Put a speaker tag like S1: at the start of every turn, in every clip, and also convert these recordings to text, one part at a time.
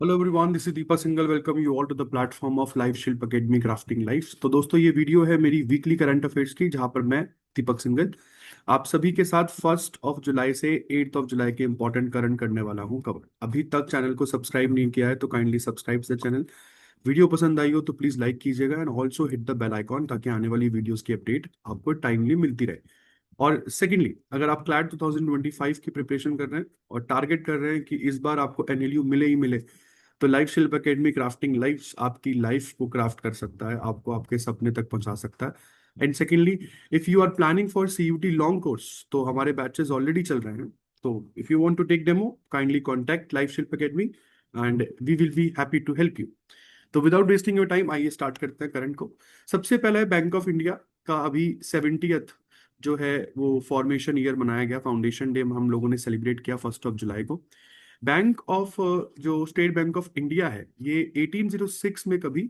S1: Hello everyone, this is Deepak Singal. Welcome you all to the platform of life Shilp academy crafting life. तो दोस्तों, ये video है मेरी weekly current affairs की, जहां पर मैं दीपक सिंगल आप सभी के साथ 1 जुलाई से 8 जुलाई के इंपॉर्टेंट करंट करने वाला हूं कवर। अभी तक चैनल को सब्सक्राइब नहीं किया है तो kindly subscribe the channel. Video पसंद आई हो तो प्लीज लाइक कीजिएगा and also hit the bell icon, ताकि आने वाली वीडियोस की अपडेट आपको टाइमली मिलती रहे। और सेकेंडली, अगर आप क्लैट 2025 की प्रिपरेशन कर रहे हैं और टारगेट कर रहे हैं कि इस बार आपको एनएलयू मिले ही मिले, तो life Shilp academy crafting life आपकी लाइफ को क्राफ्ट कर सकता है, आपको आपके सपने तक पहुंचा सकता है। And secondly, if you are planning for CUT long course, तो हमारे बैचेस ऑलरेडी चल रहे हैं। तो if you want to take demo, kindly contact Life Shilp Academy and we will be happy to help you. तो विदाउट वेस्टिंग योर टाइम, आइए start करते हैं करंट को। सबसे पहला है बैंक ऑफ इंडिया का अभी 70th जो है वो फॉर्मेशन ईयर मनाया गया। फाउंडेशन डे हम लोगों ने सेलिब्रेट किया 1 जुलाई को। बैंक ऑफ जो स्टेट बैंक ऑफ इंडिया है, ये 1806 में कभी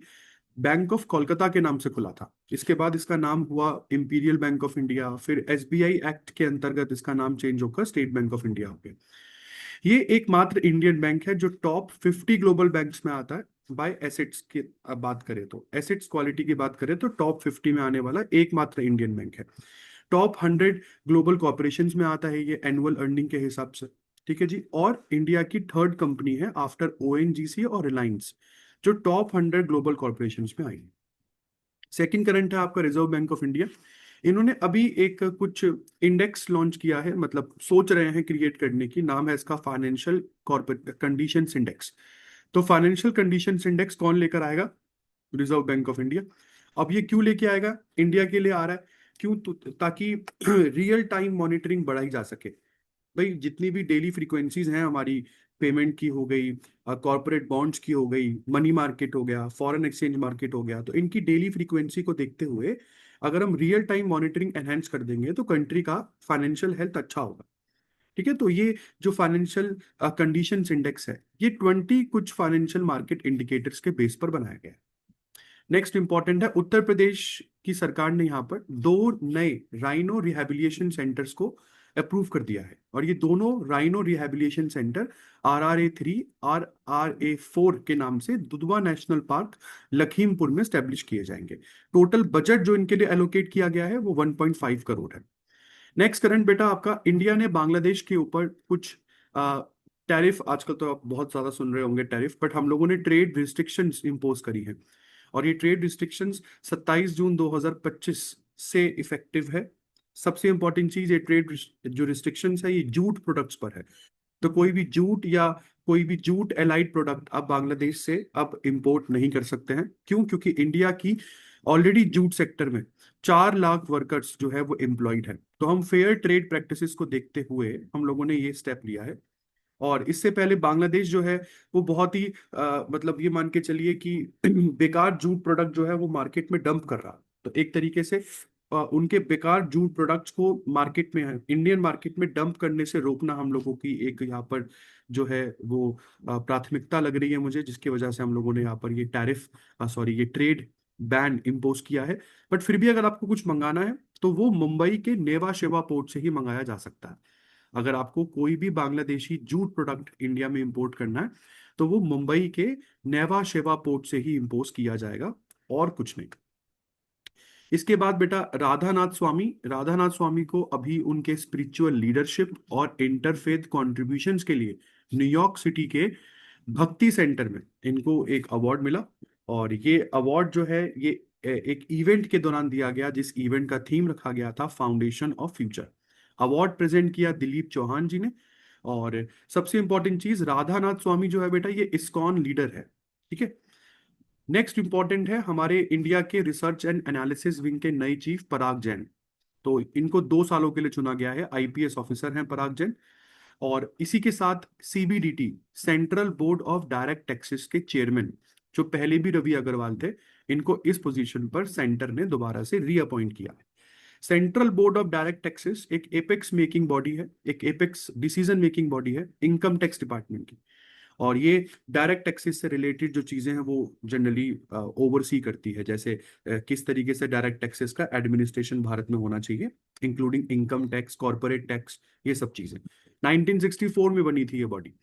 S1: बैंक ऑफ कोलकाता के नाम से खुला था। इसके बाद इसका नाम हुआ इंपीरियल बैंक ऑफ इंडिया, फिर एसबीआई एक्ट के अंतर्गत इसका नाम चेंज होकर स्टेट बैंक ऑफ इंडिया हो गया। ये एकमात्र इंडियन बैंक है जो टॉप 50 ग्लोबल बैंक्स में आता है। बाय एसेट्स की अब बात करें, तो एसेट्स क्वालिटी की बात करें तो टॉप 50 में आने वाला एकमात्र इंडियन बैंक है। टॉप 100 ग्लोबल कॉर्पोरेशंस में आता है ये एनुअल अर्निंग के हिसाब से। ठीक है जी। और इंडिया की थर्ड कंपनी है आफ्टर ओएनजीसी और रिलायंस, जो टॉप 100 ग्लोबल कॉर्पोरेशंस में आई। सेकंड करंट है आपका रिजर्व बैंक ऑफ इंडिया। इन्होंने अभी एक कुछ इंडेक्स लॉन्च किया है, मतलब सोच रहे हैं क्रिएट करने की। नाम है इसका फाइनेंशियल कॉर्पोरेट कंडीशंस इंडेक्स। तो फाइनेंशियल कंडीशंस इंडेक्स कौन लेकर आएगा? Reserve bank of India. अब ये क्यों लेके आएगा? इंडिया के लिए आ रहा है। क्यों? ताकि रियल टाइम मॉनिटरिंग बढ़ाई जा सके। भाई, जितनी भी डेली फ्रीक्वेंसीज हैं हमारी, पेमेंट की हो गई, कॉर्पोरेट बॉन्ड्स की हो गई, मनी मार्केट हो गया, फॉरेन एक्सचेंज मार्केट हो गया, तो इनकी डेली फ्रीक्वेंसी को देखते हुए अगर हम रियल टाइम मॉनिटरिंग एनहेंस कर देंगे तो कंट्री का फाइनेंशियल हेल्थ अच्छा होगा। ठीक है। तो ये जो फाइनेंशियल कंडीशंस इंडेक्स है, ये 20 कुछ फाइनेंशियल मार्केट इंडिकेटर्स के बेस पर बनाया गया है। नेक्स्ट इंपॉर्टेंट है, उत्तर प्रदेश की सरकार ने यहाँ पर 2 नए राइनो रिहैबिलिटेशन सेंटर्स को अप्रूव कर दिया है। और ये दोनों rhino rehabilitation centre RRA 3 RRA 4 के नाम से दुधवा नेशनल पार्क लखीमपुर में स्टैब्लिश किए जाएंगे। टोटल बजट जो इनके लिए एलोकेट किया गया है वो 1.5 करोड़ है। नेक्स्ट करंट बेटा आपका, इंडिया ने बांग्लादेश के ऊपर कुछ टैरिफ, आजकल तो आप बहुत ज्यादा सुन रहे होंगे टैरिफ, बट हम लोगों ने ट्रेड रिस्ट्रिक्शंस इंपोज करी है। और ये ट्रेड रिस्ट्रिक्शंस 27 जून 2025 से इफेक्टिव है। सबसे इंपॉर्टेंट चीज, ये ट्रेड जो रिस्ट्रिक्शंस है ये जूट प्रोडक्ट्स पर है। तो कोई भी जूट या कोई भी जूट एलाइड प्रोडक्ट आप बांग्लादेश से अब इंपोर्ट नहीं कर सकते हैं। क्यों? क्योंकि इंडिया की ऑलरेडी जूट सेक्टर में 4 लाख वर्कर्स जो है वो एम्प्लॉयड है। तो हम फेयर ट्रेड प्रैक्टिसेस को देखते हुए हम लोगों ने ये स्टेप लिया है। और इससे पहले बांग्लादेश जो है वो बहुत ही मतलब ये मान के चलिए कि बेकार जूट प्रोडक्ट जो है वो मार्केट में डंप कर रहा। तो एक तरीके से उनके बेकार जूट प्रोडक्ट्स को मार्केट में, इंडियन मार्केट में डंप करने से रोकना हम लोगों की एक यहाँ पर जो है वो प्राथमिकता लग रही है मुझे, जिसकी वजह से हम लोगों ने यहाँ पर ये टैरिफ, सॉरी, ये ट्रेड बैन इम्पोज किया है। बट फिर भी अगर आपको कुछ मंगाना है तो वो मुंबई के नेवा शेवा पोर्ट से ही मंगाया जा सकता है। अगर आपको कोई भी बांग्लादेशी जूट प्रोडक्ट इंडिया में इंपोर्ट करना है तो वो मुंबई के नेवा शेवा पोर्ट से ही इंपोज किया जाएगा, और कुछ नहीं। इसके बाद बेटा राधानाथ स्वामी को अभी उनके स्पिरिचुअल लीडरशिप और इंटरफेथ कॉन्ट्रीब्यूशंस के लिए न्यूयॉर्क सिटी के भक्ति सेंटर में इनको एक अवार्ड मिला। और ये अवार्ड जो है ये एक इवेंट के दौरान दिया गया, जिस इवेंट का थीम रखा गया था foundation of future. Award present किया दिलीप चौहान जी ने। और सबसे इंपॉर्टेंट चीज, राधानाथ स्वामी जो है बेटा ये इस्कॉन लीडर है। ठीक है। नेक्स्ट इंपॉर्टेंट है, हमारे इंडिया के रिसर्च एंड एनालिसिस विंग के नए चीफ पराग जैन। तो इनको 2 सालों के लिए चुना गया है। आईपीएस ऑफिसर हैं पराग जैन। और इसी के साथ CBDT, central board of direct taxes के चेयरमैन, जो पहले भी रवि अग्रवाल थे, इनको इस पोजीशन पर सेंटर ने दोबारा से रीअपॉइंट किया है। Central board of direct taxes एक एपेक्स मेकिंग बॉडी है, एक एपेक्स डिसीजन मेकिंग बॉडी है इनकम टैक्स डिपार्टमेंट की। और ये डायरेक्ट टैक्सेस से रिलेटेड जो चीजें हैं वो जनरली ओवरसी करती है, जैसे किस तरीके से डायरेक्ट टैक्सेस का एडमिनिस्ट्रेशन भारत में होना चाहिए, including income tax, corporate tax, ये सब चीजें। 1964 में बनी थी ये बॉडी।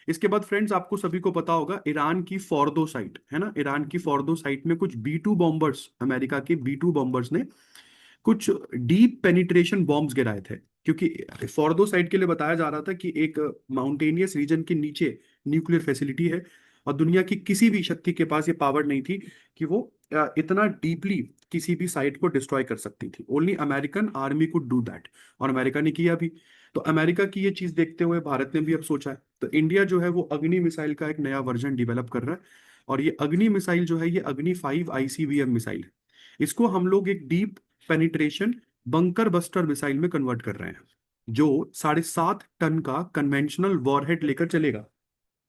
S1: इसके बाद फ्रेंड्स आपको सभी को पता होगा ईरान की फॉर्दो साइट है ना, ईरान की फॉर्दो साइट में कुछ B2 बॉम्बर्स, अमेरिका के B2 बॉम्बर्स ने कुछ डीप पेनिट्रेशन बॉम्ब्स गिराए थे। क्योंकि फॉर्दो साइट के लिए बताया जा रहा था कि एक माउंटेनियस रीजन के नीचे न्यूक्लियर फैसिलिटी है, और दुनिया की किसी भी शक्ति के पास ये पावर नहीं थी कि वो इतना डीपली किसी भी साइट को डिस्ट्रॉय कर सकती थी। Only American army could do that, और अमेरिका ने किया भी। तो अमेरिका की ये चीज देखते हुए भारत ने भी अब सोचा है, तो इंडिया जो है वो अग्नि मिसाइल का एक नया वर्जन डिवेलप कर रहा है। और ये अग्नि मिसाइल जो है ये अग्नि 5 ICBM मिसाइल है। इसको हम लोग एक deep penetration bunker buster missile में कन्वर्ट कर रहे हैं, जो 7.5 टन का कन्वेंशनल वॉरहेड लेकर चलेगा।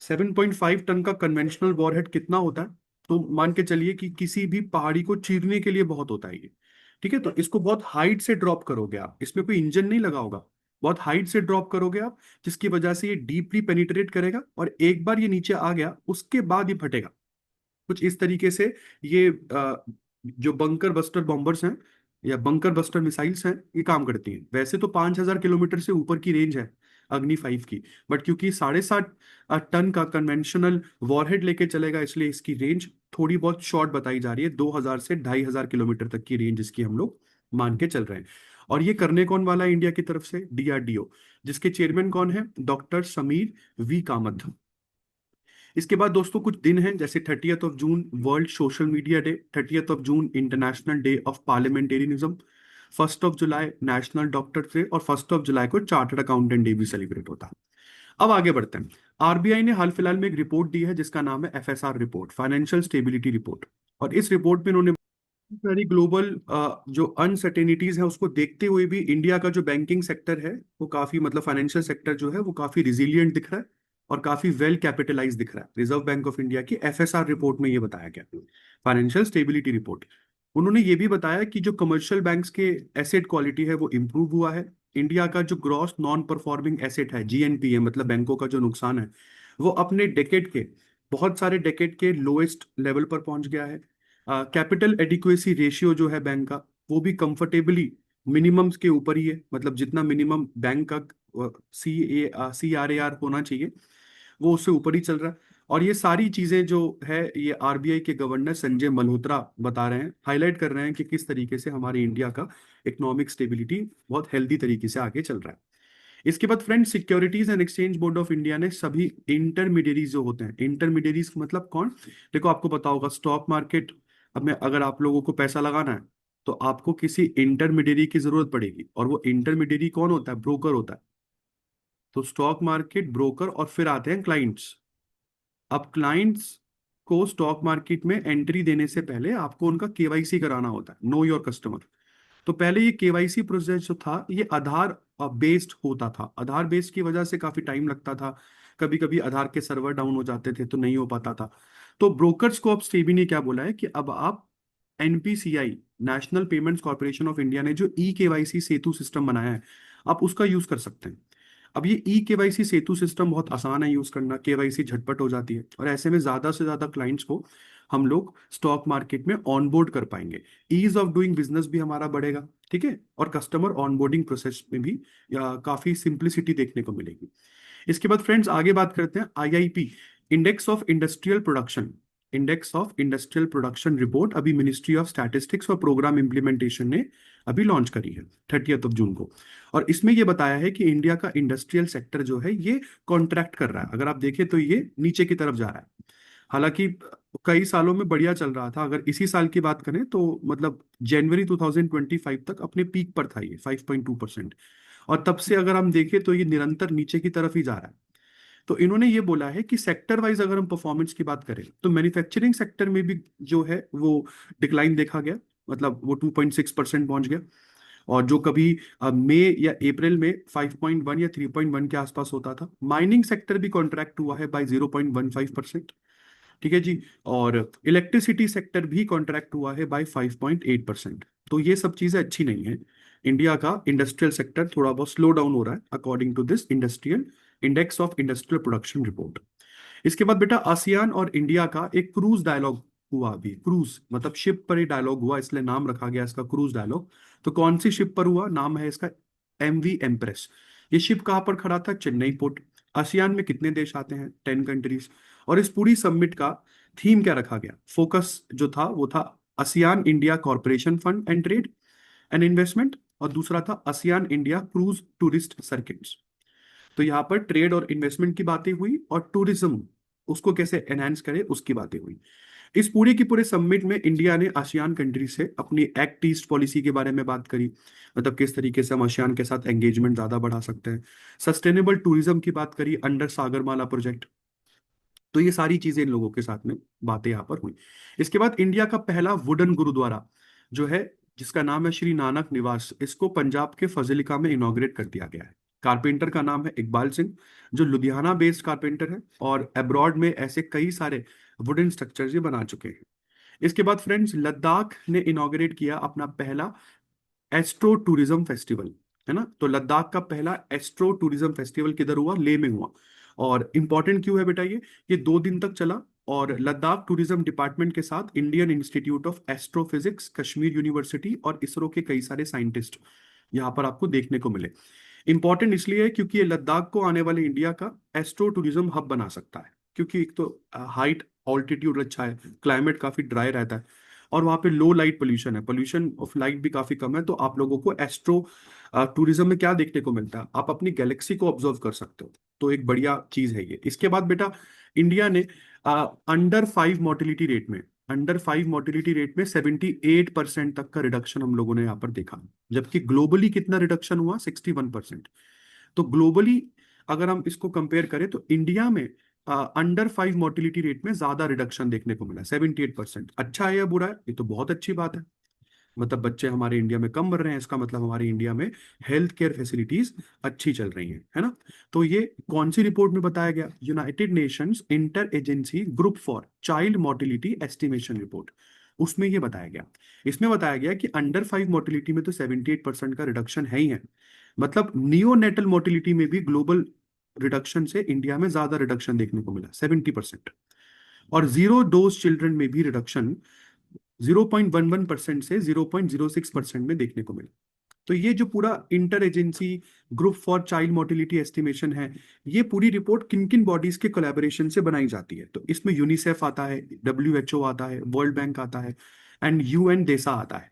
S1: 7.5 टन का कन्वेंशनल वॉरहेड कितना होता है? तो मान के चलिए कि किसी भी पहाड़ी को चीरने के लिए बहुत होता है ये। ठीक है, तो इसको बहुत हाइट से ड्रॉप करोगे आप, इसमें कोई इंजन नहीं लगा होगा, बहुत हाइट से ड्रॉप करोगे आप, जिसकी वजह से ये डीपली पेनिट्रेट करेगा, और एक बार ये नीचे आ गया उसके बाद ये फटेगा। कुछ इस तरीके से ये जो बंकर बस्टर बॉम्बर्स हैं या बंकर बस्टर मिसाइल्स हैं ये काम करती हैं। वैसे तो 5,000 किलोमीटर से ऊपर की रेंज है अग्नि 5 की, बट क्योंकि 7.5 टन का कन्वेंशनल वॉरहेड लेके चलेगा, इसलिए इसकी रेंज थोड़ी बहुत शॉर्ट बताई जा रही है। 2,000 से 2,500 किलोमीटर तक की रेंज इसकी हम लोग मान के चल रहे हैं। और ये करने कौन वाला है इंडिया की तरफ से? DRDO, जिसके चेयरमैन कौन है? Doctor Sameer V Kamath. इसके बाद दोस्तों कुछ दिन हैं, जैसे 30th of June world social media day, 30th of June international day of parliamentarianism, 1 July national doctor day, और 1 जुलाई को चार्टर्ड अकाउंटेंट डे भी सेलिब्रेट होता है। अब आगे बढ़ते हैं। RBI ने हाल फिलहाल में एक रिपोर्ट दी है जिसका नाम है FSR report, financial stability report. और इस रिपोर्ट में इन्होंने सारी ग्लोबल जो अनसर्टेनिटीज है उसको देखते हुए भी इंडिया का जो बैंकिंग सेक्टर है वो काफी, मतलब फाइनेंशियल सेक्टर जो है वो काफी रिजिलियंट दिख रहा है और काफी वेल कैपिटलाइज दिख रहा है। रिजर्व बैंक ऑफ इंडिया की FSR रिपोर्ट में ये बताया गया, फाइनेंशियल स्टेबिलिटी रिपोर्ट। उन्होंने ये भी बताया कि जो कमर्शियल बैंक्स के एसेट क्वालिटी है वो इम्प्रूव हुआ है। इंडिया का जो ग्रॉस नॉन परफॉर्मिंग एसेट है GNPA, मतलब बैंकों का जो नुकसान है, वो अपने डेकेड के, बहुत सारे डेकेड के लोएस्ट लेवल पर पहुंच गया है। कैपिटल एडिक्वेसी रेशियो जो है बैंक का, वो भी कंफर्टेबली मिनिमम्स के ऊपर ही है, मतलब जितना मिनिमम बैंक का CRAR होना चाहिए वो उससे ऊपर ही चल रहा है। और ये सारी चीजें जो है ये RBI के गवर्नर संजय मल्होत्रा बता रहे हैं, हाईलाइट कर रहे हैं कि किस तरीके से हमारे इंडिया का इकोनॉमिक स्टेबिलिटी बहुत हेल्दी तरीके से आगे चल रहा है। इसके बाद friend securities and exchange board of India ने सभी इंटरमीडियरीज जो होते हैं, इंटरमीडियरीज मतलब कौन? देखो आपको पता होगा स्टॉक मार्केट में अगर आप लोगों को पैसा लगाना है तो आपको किसी इंटरमीडियरी की जरूरत पड़ेगी, और वो इंटरमीडियरी कौन होता है? ब्रोकर होता है। तो स्टॉक मार्केट, ब्रोकर, और फिर आते हैं क्लाइंट्स। अब क्लाइंट्स को स्टॉक मार्केट में एंट्री देने से पहले आपको उनका KYC कराना होता है, नो योर कस्टमर। तो पहले ये KYC प्रोसेस जो था ये आधार बेस्ड होता था, आधार बेस्ड की वजह से काफी टाइम लगता था, कभी कभी आधार के सर्वर डाउन हो जाते थे तो नहीं हो पाता था। तो ब्रोकर्स को अब सेबी ने क्या बोला है कि अब आप NPCI, national payments corporation of India ने जो E KYC सेतु सिस्टम बनाया है, आप उसका यूज कर सकते हैं। अब ये E KYC सेतु सिस्टम बहुत आसान है यूज करना, KYC झटपट हो जाती है, और ऐसे में ज्यादा से ज्यादा क्लाइंट्स को हम लोग स्टॉक मार्केट में ऑनबोर्ड कर पाएंगे। ईज ऑफ डूइंग बिजनेस भी हमारा बढ़ेगा, ठीक है, और कस्टमर ऑनबोर्डिंग प्रोसेस में भी काफी सिंप्लिसिटी देखने को मिलेगी। इसके बाद फ्रेंड्स आगे बात करते हैं IIP, index of industrial production. Index of industrial production report अभी मिनिस्ट्री ऑफ स्टैटिस्टिक्स और प्रोग्राम इम्प्लीमेंटेशन ने अभी लॉन्च करी है 30th ऑफ जून को। और इसमें ये बताया है कि इंडिया का इंडस्ट्रियल सेक्टर जो है ये कॉन्ट्रैक्ट कर रहा है। अगर आप देखें तो ये नीचे की तरफ जा रहा है। हालांकि कई सालों में बढ़िया चल रहा था, अगर इसी साल की बात करें तो मतलब जनवरी 2025 तक अपने पीक पर था ये 5.2%। और तब से अगर हम देखें तो ये निरंतर नीचे की तरफ ही जा रहा है। तो इन्होंने ये बोला है कि सेक्टर वाइज अगर हम परफॉर्मेंस की बात करें तो मैन्युफैक्चरिंग सेक्टर में भी जो है वो डिक्लाइन देखा गया, मतलब वो 2.6% पहुंच गया। और जो कभी मई या अप्रैल में 5.1 या 3.1 के आसपास होता था। माइनिंग सेक्टर भी कॉन्ट्रैक्ट हुआ है बाय 0.15%। ठीक है जी। और इलेक्ट्रिसिटी सेक्टर भी कॉन्ट्रैक्ट हुआ है बाय 5.8%। तो ये सब चीजें अच्छी नहीं है। इंडिया का इंडस्ट्रियल सेक्टर थोड़ा बहुत स्लो डाउन हो रहा है according to this industrial index of industrial production report. इसके बाद बेटा आसियान और इंडिया का एक क्रूज डायलॉग हुआ। अभी क्रूज मतलब शिप पर ही डायलॉग हुआ, इसलिए नाम रखा गया इसका क्रूज डायलॉग। तो कौन सी शिप पर हुआ? नाम है इसका MV एम्प्रेस। ये शिप कहाँ पर खड़ा था? चेन्नई पोर्ट। आसियान में कितने देश आते हैं, 10 कंट्रीज। और इस पूरी समिट का थीम क्या रखा गया, फोकस जो था वो था ASEAN India corporation fund and trade and investment, और दूसरा था ASEAN India cruise tourist circuits. तो यहाँ पर ट्रेड और इन्वेस्टमेंट की बातें हुई और टूरिज्म उसको कैसे एनहांस करे उसकी बातें हुई। इस पूरे की पूरे समिट में इंडिया ने आसियान कंट्री से अपनी एक्ट ईस्ट पॉलिसी के बारे में बात करी, मतलब किस तरीके से हम आसियान के साथ एंगेजमेंट ज्यादा बढ़ा सकते हैं। सस्टेनेबल टूरिज्म की बात करी अंडर सागरमाला प्रोजेक्ट। तो ये सारी चीजें इन लोगों के साथ में बातें यहाँ पर हुई। इसके बाद इंडिया का पहला वुडन गुरुद्वारा जो है, जिसका नाम है श्री नानक निवास, इसको पंजाब के फजिलिका में इनॉग्रेट कर दिया गया है। कारपेंटर का नाम है इकबाल सिंह, जो लुधियाना बेस्ड कारपेंटर है, और अब्रॉड में ऐसे कई सारे वुडन स्ट्रक्चर्स ये बना चुके हैं। इसके बाद फ्रेंड्स, लद्दाख ने इनॉग्रेट किया अपना पहला एस्ट्रो टूरिज्म फेस्टिवल, है ना। तो लद्दाख का पहला एस्ट्रो टूरिज्म फेस्टिवल किधर हुआ, लेह में हुआ। और इंपॉर्टेंट क्यों है बेटा ये 2 दिन तक चला। और लद्दाख टूरिज्म डिपार्टमेंट के साथ Indian institute of astrophysics, Kashmir university और इसरो के कई सारे साइंटिस्ट यहाँ पर आपको देखने को मिले। इंपॉर्टेंट इसलिए है क्योंकि ये लद्दाख को आने वाले इंडिया का एस्ट्रो टूरिज्म हब बना सकता है, क्योंकि एक तो हाइट ऑल्टीट्यूड अच्छा है, क्लाइमेट काफी ड्राई रहता है, और वहाँ पे लो लाइट पोल्यूशन है, पोल्यूशन ऑफ लाइट भी काफी कम है। तो आप लोगों को एस्ट्रो टूरिज्म में क्या देखने को मिलता है, आप अपनी गैलेक्सी को ऑब्जर्व कर सकते हो। तो एक बढ़िया चीज है ये। इसके बाद बेटा, इंडिया ने अंडर 5 मोर्टिलिटी रेट में 78% तक का रिडक्शन हम लोगों ने यहाँ पर देखा, जबकि ग्लोबली कितना रिडक्शन हुआ, 61%। तो ग्लोबली अगर हम इसको कंपेयर करें तो इंडिया में अंडर 5 मोर्टिलिटी रेट में ज्यादा रिडक्शन देखने को मिला, 78%। अच्छा है या बुरा है, ये तो बहुत अच्छी बात है। मतलब बच्चे हमारे इंडिया में कम मर रहे हैं, इसका मतलब हमारे इंडिया में हेल्थ केयर फैसिलिटीज अच्छी चल रही हैं, है ना। तो ये कौन सी रिपोर्ट में बताया गया, United Nations inter agency group for child mortality estimation report, उसमें ये बताया गया। इसमें बताया गया कि अंडर 5 मोर्टिलिटी में तो 78% का रिडक्शन है ही है, मतलब नियोनेटल मोर्टिलिटी में भी ग्लोबल रिडक्शन से इंडिया में ज्यादा रिडक्शन देखने को मिला, 70%। और जीरो डोज चिल्ड्रन में भी रिडक्शन 0.11% से 0.06% में देखने को मिला। तो ये जो पूरा inter agency group for child mortality estimation है, ये पूरी रिपोर्ट किन किन बॉडीज के कोलैबोरेशन से बनाई जाती है। तो इसमें यूनिसेफ आता है, WHO आता है, वर्ल्ड बैंक आता है, एंड UN देसा आता है।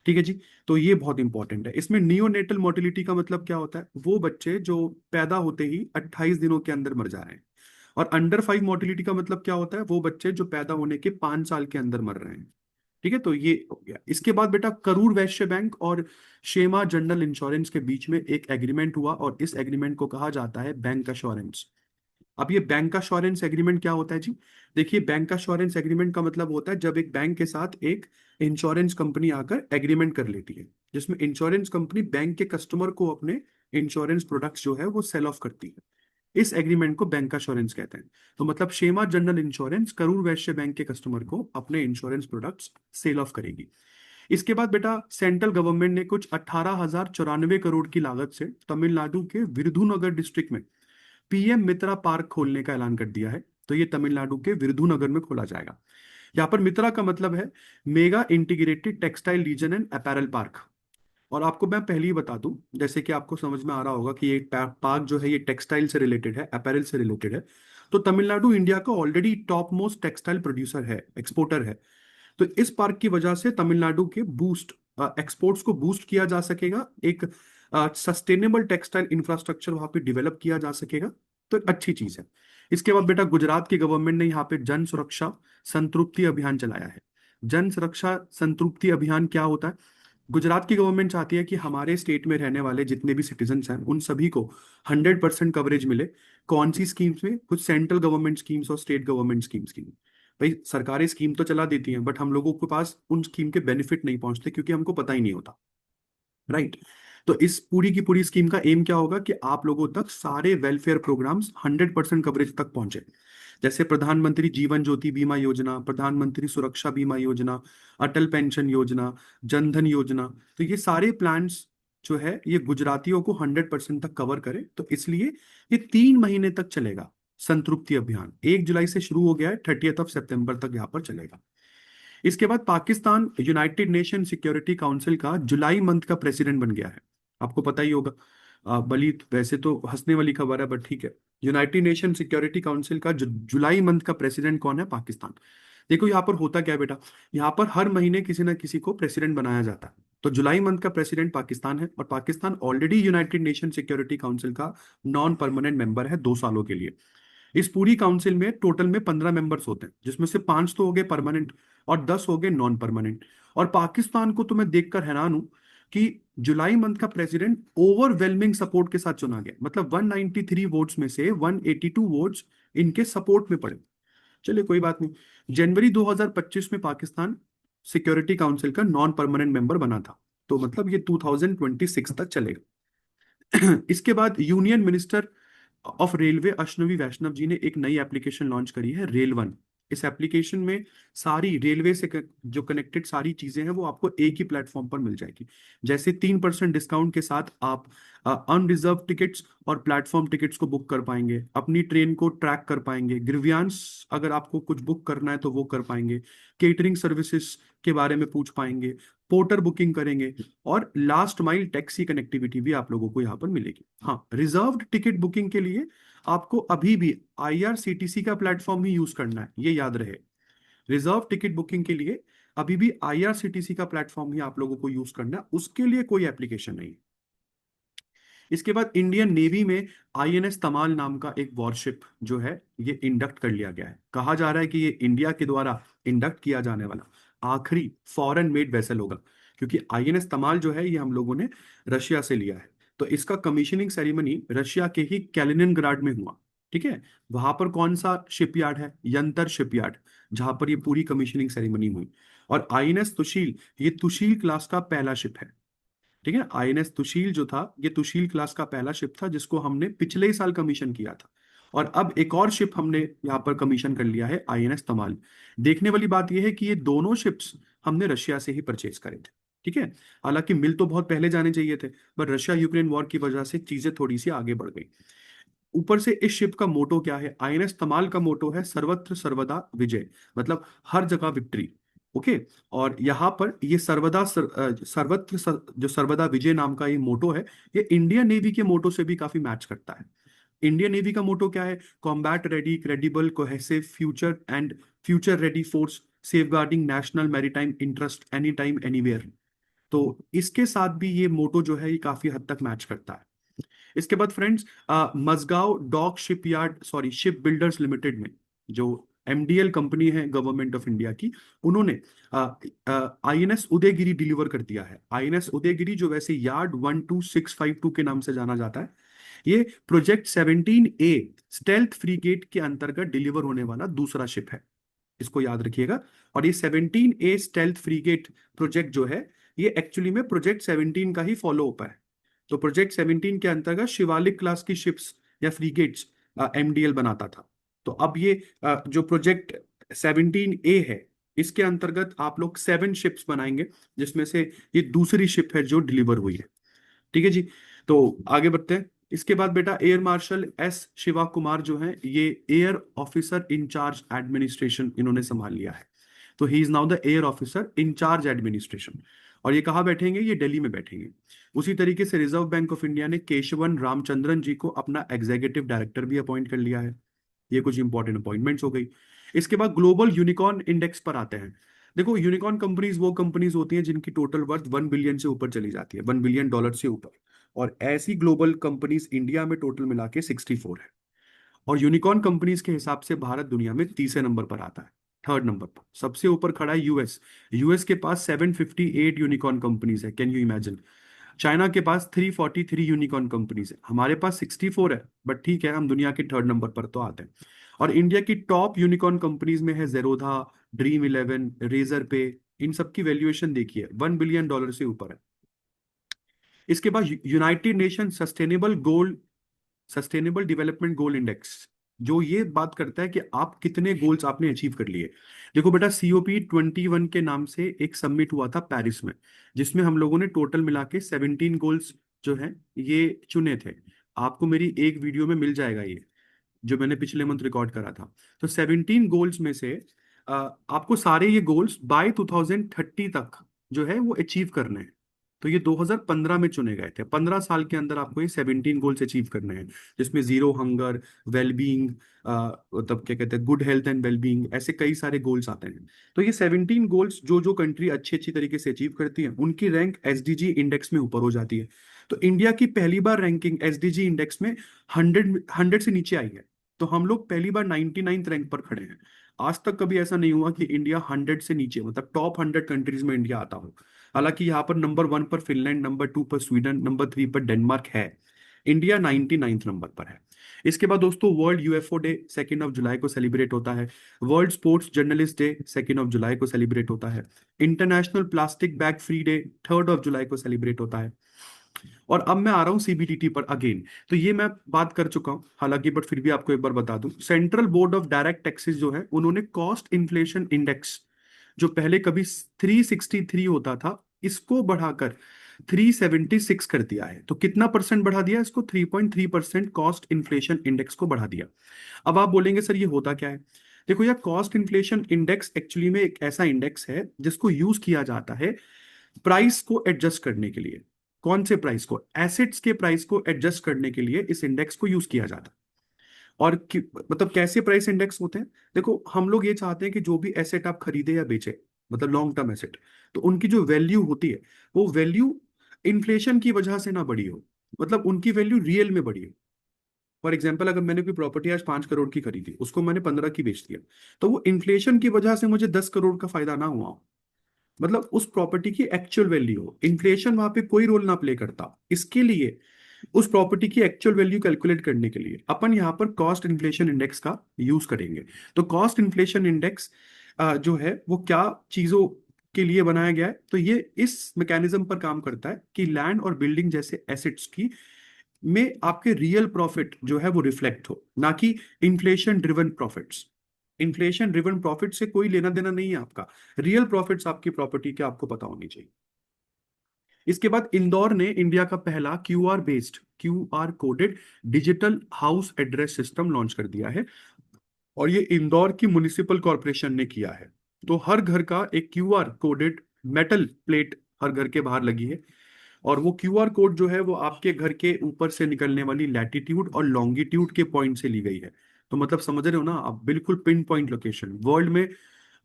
S1: ठीक है जी। तो ये बहुत इंपॉर्टेंट है। इसमें नियोनेटल मोर्टिलिटी का मतलब क्या होता है, वो बच्चे जो पैदा होते ही 28 दिनों के अंदर मर जा रहे हैं। और अंडर 5 मोर्टिलिटी का मतलब क्या होता है, वो बच्चे जो पैदा होने के 5 साल के अंदर मर रहे हैं। ठीक है, तो ये हो गया। इसके बाद बेटा, करूर वैश्य बैंक और शेमा जनरल इंश्योरेंस के बीच में एक एग्रीमेंट हुआ, और इस एग्रीमेंट को कहा जाता है बैंक अश्योरेंस। अब ये बैंक अश्योरेंस एग्रीमेंट क्या होता है जी, देखिए, बैंक अश्योरेंस एग्रीमेंट का मतलब होता है जब एक बैंक के साथ एक इंश्योरेंस कंपनी आकर एग्रीमेंट कर लेती है, जिसमें इंश्योरेंस कंपनी बैंक के कस्टमर को अपने इंश्योरेंस प्रोडक्ट्स जो है वो सेल ऑफ करती है। इस एग्रीमेंट को बैंक अश्योरेंस कहते हैं। तो मतलब शेमा general insurance Karur Vysya bank के कस्टमर को अपने इंश्योरेंस प्रोडक्ट्स सेल ऑफ करेगी। इसके बाद बेटा, सेंट्रल गवर्नमेंट ने कुछ 18,094 करोड़ की लागत से तमिलनाडु के विरुधुनगर डिस्ट्रिक्ट में PM मित्रा पार्क खोलने का ऐलान कर दिया है। तो ये तमिलनाडु के विरुधुनगर में खोला जाएगा। यहाँ पर मित्रा का मतलब है mega integrated textile reason and apparel park. और आपको मैं पहले ही बता दूं, जैसे कि आपको समझ में आ रहा होगा कि ये पार्क जो है ये टेक्सटाइल से रिलेटेड है, अपैरल से रिलेटेड है। तो तमिलनाडु इंडिया का already top most textile producer है, एक्सपोर्टर है। तो इस पार्क की वजह से तमिलनाडु के एक्सपोर्ट्स को बूस्ट किया जा सकेगा, एक सस्टेनेबल टेक्सटाइल इंफ्रास्ट्रक्चर वहां पे डेवलप किया जा सकेगा। तो एक अच्छी चीज है। इसके बाद बेटा, गुजरात की गवर्नमेंट ने यहाँ पे जन सुरक्षा संतृप्ति अभियान चलाया है। जन सुरक्षा संतृप्ति अभियान क्या होता है, गुजरात की गवर्नमेंट चाहती है कि हमारे स्टेट में रहने वाले जितने भी सिटीजन्स हैं उन सभी को 100% कवरेज मिले। कौन सी स्कीम्स में, कुछ सेंट्रल गवर्नमेंट स्कीम्स और स्टेट गवर्नमेंट स्कीम्स की। भाई सरकारें स्कीम तो चला देती हैं, बट हम लोगों के पास उन स्कीम के बेनिफिट नहीं पहुंचते क्योंकि हमको पता ही नहीं होता, राइट। तो इस पूरी की पूरी स्कीम का एम क्या होगा कि आप लोगों तक सारे वेलफेयर प्रोग्राम्स 100% कवरेज तक पहुंचे। जैसे प्रधानमंत्री जीवन ज्योति बीमा योजना, प्रधानमंत्री सुरक्षा बीमा योजना, अटल पेंशन योजना, जनधन योजना। तो ये सारे प्लान्स जो है ये गुजरातियों को 100% तक कवर करे। तो इसलिए ये 3 महीने तक चलेगा संतृप्ति अभियान। 1 जुलाई से शुरू हो गया है, 30 सितंबर तक यहाँ पर चलेगा। इसके बाद Pakistan United nation security council का जुलाई मंथ का प्रेसिडेंट बन गया है, आपको पता ही होगा। बली वैसे तो हंसने वाली खबर है, बट ठीक है। यूनाइटेड नेशन सिक्योरिटी काउंसिल का जो जुलाई मंथ का प्रेसिडेंट कौन है? पाकिस्तान। देखो यहाँ पर होता क्या है बेटा, यहाँ पर हर महीने किसी ना किसी को प्रेसिडेंट बनाया जाता है। तो जुलाई मंथ का प्रेसिडेंट पाकिस्तान है, और Pakistan already United nation security council का नॉन परमानेंट मेंबर है 2 सालों के लिए। इस पूरी काउंसिल में टोटल में 15 मेंबर्स होते हैं, जिसमें से 5 तो हो गए परमानेंट और 10 हो गए नॉन परमानेंट। और पाकिस्तान को तो मैं देखकर हैरान हूं कि जुलाई मंथ का प्रेसिडेंट ओवरवेलमिंग सपोर्ट के साथ चुना गया। मतलब 193 वोट्स में से 182 वोट्स इनके सपोर्ट में पड़े। चलिए कोई बात नहीं। जनवरी 2025 में पाकिस्तान सिक्योरिटी काउंसिल का नॉन परमानेंट मेंबर बना था। तो मतलब ये 2026 तक चलेगा। इसके बाद union minister of railway Ashwini Vaishnaw ji ने एक नई एप्लीकेशन लॉन्च करी है, रेल वन। इस एप्लीकेशन में सारी रेलवे से जो कनेक्टेड सारी चीजें हैं वो आपको एक ही प्लेटफॉर्म पर मिल जाएगी। जैसे 3% डिस्काउंट के साथ आप अनरिजर्व टिकट्स और प्लेटफॉर्म टिकट्स को बुक कर पाएंगे, अपनी ट्रेन को ट्रैक कर पाएंगे, ग्रीवियांस अगर आपको कुछ बुक करना है तो वो कर पाएंगे, केटरिंग सर्विसेज के बारे में पूछ पाएंगे, पोर्टर बुकिंग करेंगे, और लास्ट माइल टैक्सी कनेक्टिविटी भी आप लोगों को यहाँ पर मिलेगी। हाँ, रिजर्व्ड टिकट बुकिंग के लिए आपको अभी भी आईआरसीटीसी का प्लेटफॉर्म ही यूज करना है, ये याद रहे। रिजर्व टिकट बुकिंग के लिए अभी भी आईआरसीटीसी का प्लेटफॉर्म ही आप लोगों को यूज करना है, उसके लिए कोई एप्लीकेशन नहीं। इसके बाद इंडियन नेवी में आईएनएस तमाल नाम का एक वॉरशिप जो है ये इंडक्ट कर लिया गया है। कहा जा रहा है कि ये इंडिया के द्वारा इंडक्ट किया जाने वाला आखिरी फॉरेन मेड वेसल होगा, क्योंकि आईएनएस तमाल जो है ये हम लोगों ने रशिया से लिया है। तो इसका कमीशनिंग सेरेमनी रशिया के ही कैलिनिनग्राड में हुआ। ठीक है। वहां पर कौन सा शिपयार्ड है? यंतर शिपयार्ड, जहां पर ये पूरी कमीशनिंग सेरेमनी हुई। और आईएनएस तुशील, ये तुशील क्लास का पहला शिप है। ठीक है। आईएनएस तुशील जो था ये तुशील क्लास का पहला शिप था, जिसको हमने पिछले ही साल कमीशन किया था। और अब एक और शिप हमने यहाँ पर कमीशन कर लिया है, आईएनएस तमाल। देखने वाली बात यह है कि ये दोनों शिप्स हमने रशिया से ही परचेज करे थे। ठीक है। हालांकि मिल तो बहुत पहले जाने चाहिए थे, पर रशिया यूक्रेन वॉर की वजह से चीजें थोड़ी सी आगे बढ़ गई। ऊपर से इस शिप का मोटो क्या है? आईएनएस तमाल का मोटो है सर्वत्र सर्वदा विजय, मतलब हर जगह विक्ट्री। ओके। और यहाँ पर ये सर्वत्र जो सर्वदा विजय नाम का ये मोटो है, ये इंडियन नेवी के मोटो से भी काफी मैच करता है। इंडियन नेवी का मोटो क्या है? Combat ready, credible, cohesive, future and future ready force, safeguarding national maritime interest any time anywhere. तो इसके साथ भी ये मोटो जो है ये काफी हद तक मैच करता है। इसके बाद friends, Mazagon dock shipyard, sorry ship builders limited में जो एमडीएल कंपनी है गवर्नमेंट ऑफ इंडिया की, उन्होंने आईएनएस उदयगिरी डिलीवर कर दिया है। आईएनएस उदयगिरी जो वैसे यार्ड 12652 के नाम से जाना जाता है, ये प्रोजेक्ट 17A स्टेल्थ फ्रीगेट के अंतर्गत डिलीवर होने वाला दूसरा शिप है। इसको याद रखिएगा। और ये 17A स्टेल्थ फ्रीगेट प्रोजेक्ट जो है ये एक्चुअली में प्रोजेक्ट 17 का ही फॉलो अप है। तो प्रोजेक्ट 17 के अंतर्गत शिवालिक क्लास की शिप्स या फ्रीगेट्स एमडीएल बनाता था। तो अब ये जो प्रोजेक्ट 17A है, इसके अंतर्गत आप लोग 7 शिप्स बनाएंगे, जिसमें से ये दूसरी शिप है जो डिलीवर हुई है। ठीक है जी। तो आगे बढ़ते हैं। इसके बाद बेटा air marshal S Shiva Kumar जो है ये एयर ऑफिसर इंचार्ज एडमिनिस्ट्रेशन इन्होंने संभाल लिया है। तो he is now the air officer in charge administration. और ये कहाँ बैठेंगे? ये दिल्ली में बैठेंगे। उसी तरीके से रिजर्व बैंक ऑफ इंडिया ने केशवन रामचंद्रन जी को अपना एग्जीक्यूटिव डायरेक्टर भी अपॉइंट कर लिया है। ये कुछ इंपॉर्टेंट अपॉइंटमेंट्स हो गई। इसके बाद ग्लोबल यूनिकॉर्न इंडेक्स पर आते हैं। देखो, यूनिकॉर्न कंपनीज वो कंपनीज होती हैं जिनकी टोटल वर्थ 1 बिलियन से ऊपर चली जाती है, $1 बिलियन से ऊपर। और ऐसी ग्लोबल कंपनीज इंडिया में टोटल मिला के 64 है। और यूनिकॉर्न कंपनीज के हिसाब से भारत दुनिया में तीसरे नंबर पर आता है, थर्ड नंबर पर। सबसे ऊपर खड़ा है यूएस। यूएस के पास 758 यूनिकॉर्न कंपनीज है, कैन यू इमेजिन। चाइना के पास 343 यूनिकॉर्न कंपनीज है, हमारे पास 64 है, बट ठीक है, हम दुनिया के थर्ड नंबर पर तो आते हैं। और इंडिया की टॉप यूनिकॉर्न कंपनीज में है जेरोधा, ड्रीम 11, रेजर पे। इन सब की वैल्यूएशन देखिए, $1 बिलियन से ऊपर है। इसके बाद United nation sustainable development goal index, जो ये बात करता है कि आप कितने गोल्स आपने अचीव कर लिए। देखो बेटा, COP21 के नाम से एक समिट हुआ था पेरिस में, जिसमें हम लोगों ने टोटल मिला के 17 गोल्स जो है ये चुने थे। आपको मेरी एक वीडियो में मिल जाएगा ये, जो मैंने पिछले मंथ रिकॉर्ड करा था। तो 17 गोल्स में से आपको सारे ये गोल्स बाय 2030 तक जो है वो अचीव करने हैं। तो ये 2015 में चुने गए थे। 15 साल के अंदर आपको ये 17 गोल्स अचीव करने हैं, जिसमें जीरो हंगर, वेलबींग, मतलब क्या कहते हैं, गुड हेल्थ एंड वेलबींग, ऐसे कई सारे गोल्स आते हैं। तो ये 17 गोल्स जो जो कंट्री अच्छी अच्छी तरीके से अचीव करती है, उनकी रैंक एसडीजी इंडेक्स में ऊपर हो जाती है। तो इंडिया की पहली बार रैंकिंग एसडीजी इंडेक्स में 100 से नीचे आई है। तो हम लोग पहली बार 99th रैंक पर खड़े हैं। आज तक कभी ऐसा नहीं हुआ कि इंडिया 100 से नीचे, मतलब टॉप 100 कंट्रीज में इंडिया आता हो। हालांकि यहाँ पर नंबर 1 पर फिनलैंड, नंबर 2 पर स्वीडन, नंबर 3 पर डेनमार्क है। इंडिया 99th नंबर पर है। इसके बाद दोस्तों वर्ल्ड यूएफओ डे 2 जुलाई को सेलिब्रेट होता है। वर्ल्ड स्पोर्ट्स जर्नलिस्ट डे 2 जुलाई को सेलिब्रेट होता है। International plastic bag free day 3 जुलाई को सेलिब्रेट होता है। और अब मैं आ रहा हूँ सीबीडीटी पर अगेन। तो ये मैं बात कर चुका हूँ हालांकि, बट फिर भी आपको एक बार बता दूं, central board of direct taxes जो है, उन्होंने कॉस्ट इन्फ्लेशन इंडेक्स, जो पहले कभी 363 होता था, इसको बढ़ाकर 376 कर दिया है। तो कितना परसेंट बढ़ा दिया इसको? 3.3% कॉस्ट इन्फ्लेशन इंडेक्स को बढ़ा दिया। अब आप बोलेंगे सर ये होता क्या है? देखो यार, कॉस्ट इन्फ्लेशन इंडेक्स एक्चुअली में एक ऐसा इंडेक्स है जिसको यूज किया जाता है प्राइस को एडजस्ट करने के लिए। कौन से प्राइस को? एसेट्स के प्राइस को एडजस्ट करने के लिए इस इंडेक्स को यूज किया जाता है। और मतलब कैसे प्राइस इंडेक्स होते हैं? देखो, हम लोग ये चाहते हैं कि जो भी एसेट आप खरीदे या बेचे, मतलब लॉन्ग टर्म एसेट, तो उनकी जो वैल्यू होती है, वो वैल्यू इन्फ्लेशन की वजह से ना बढ़ी हो, मतलब उनकी वैल्यू रियल में बढ़ी हो। फॉर एग्जाम्पल, अगर मैंने कोई प्रॉपर्टी आज 5 करोड़ की खरीदी, उसको मैंने 15 की बेच दिया, तो वो इन्फ्लेशन की वजह से मुझे 10 करोड़ का फायदा ना हुआ हो। मतलब उस प्रॉपर्टी की एक्चुअल वैल्यू हो, इन्फ्लेशन वहां पे कोई रोल ना प्ले करता। इसके लिए उस प्रॉपर्टी की एक्चुअल वैल्यू कैलकुलेट करने के लिए अपन यहाँ पर कॉस्ट इन्फ्लेशन इंडेक्स का यूज करेंगे। तो कॉस्ट इन्फ्लेशन इंडेक्स जो है वो क्या चीजों के लिए बनाया गया है? तो ये इस मैकेनिज्म पर काम करता है कि लैंड और बिल्डिंग जैसे एसेट्स की में आपके रियल प्रॉफिट जो है वो रिफ्लेक्ट हो, ना कि inflation driven profits. Inflation driven profit से कोई लेना देना नहीं है आपका। रियल प्रॉफिट्स आपकी प्रॉपर्टी के आपको पता होनी चाहिए। इसके बाद इंदौर ने इंडिया का पहला QR coded digital house address system launch कर दिया है। और ये इंदौर की म्युनिसिपल कॉरपोरेशन ने किया है। तो हर घर का एक क्यूआर कोडेड मेटल प्लेट हर घर के बाहर लगी है। और वो क्यूआर कोड जो है वो आपके घर के ऊपर से निकलने वाली लैटिट्यूड और लॉन्गिट्यूड के पॉइंट से ली गई है। तो मतलब समझ रहे हो ना आप, बिल्कुल पिन पॉइंट लोकेशन। वर्ल्ड में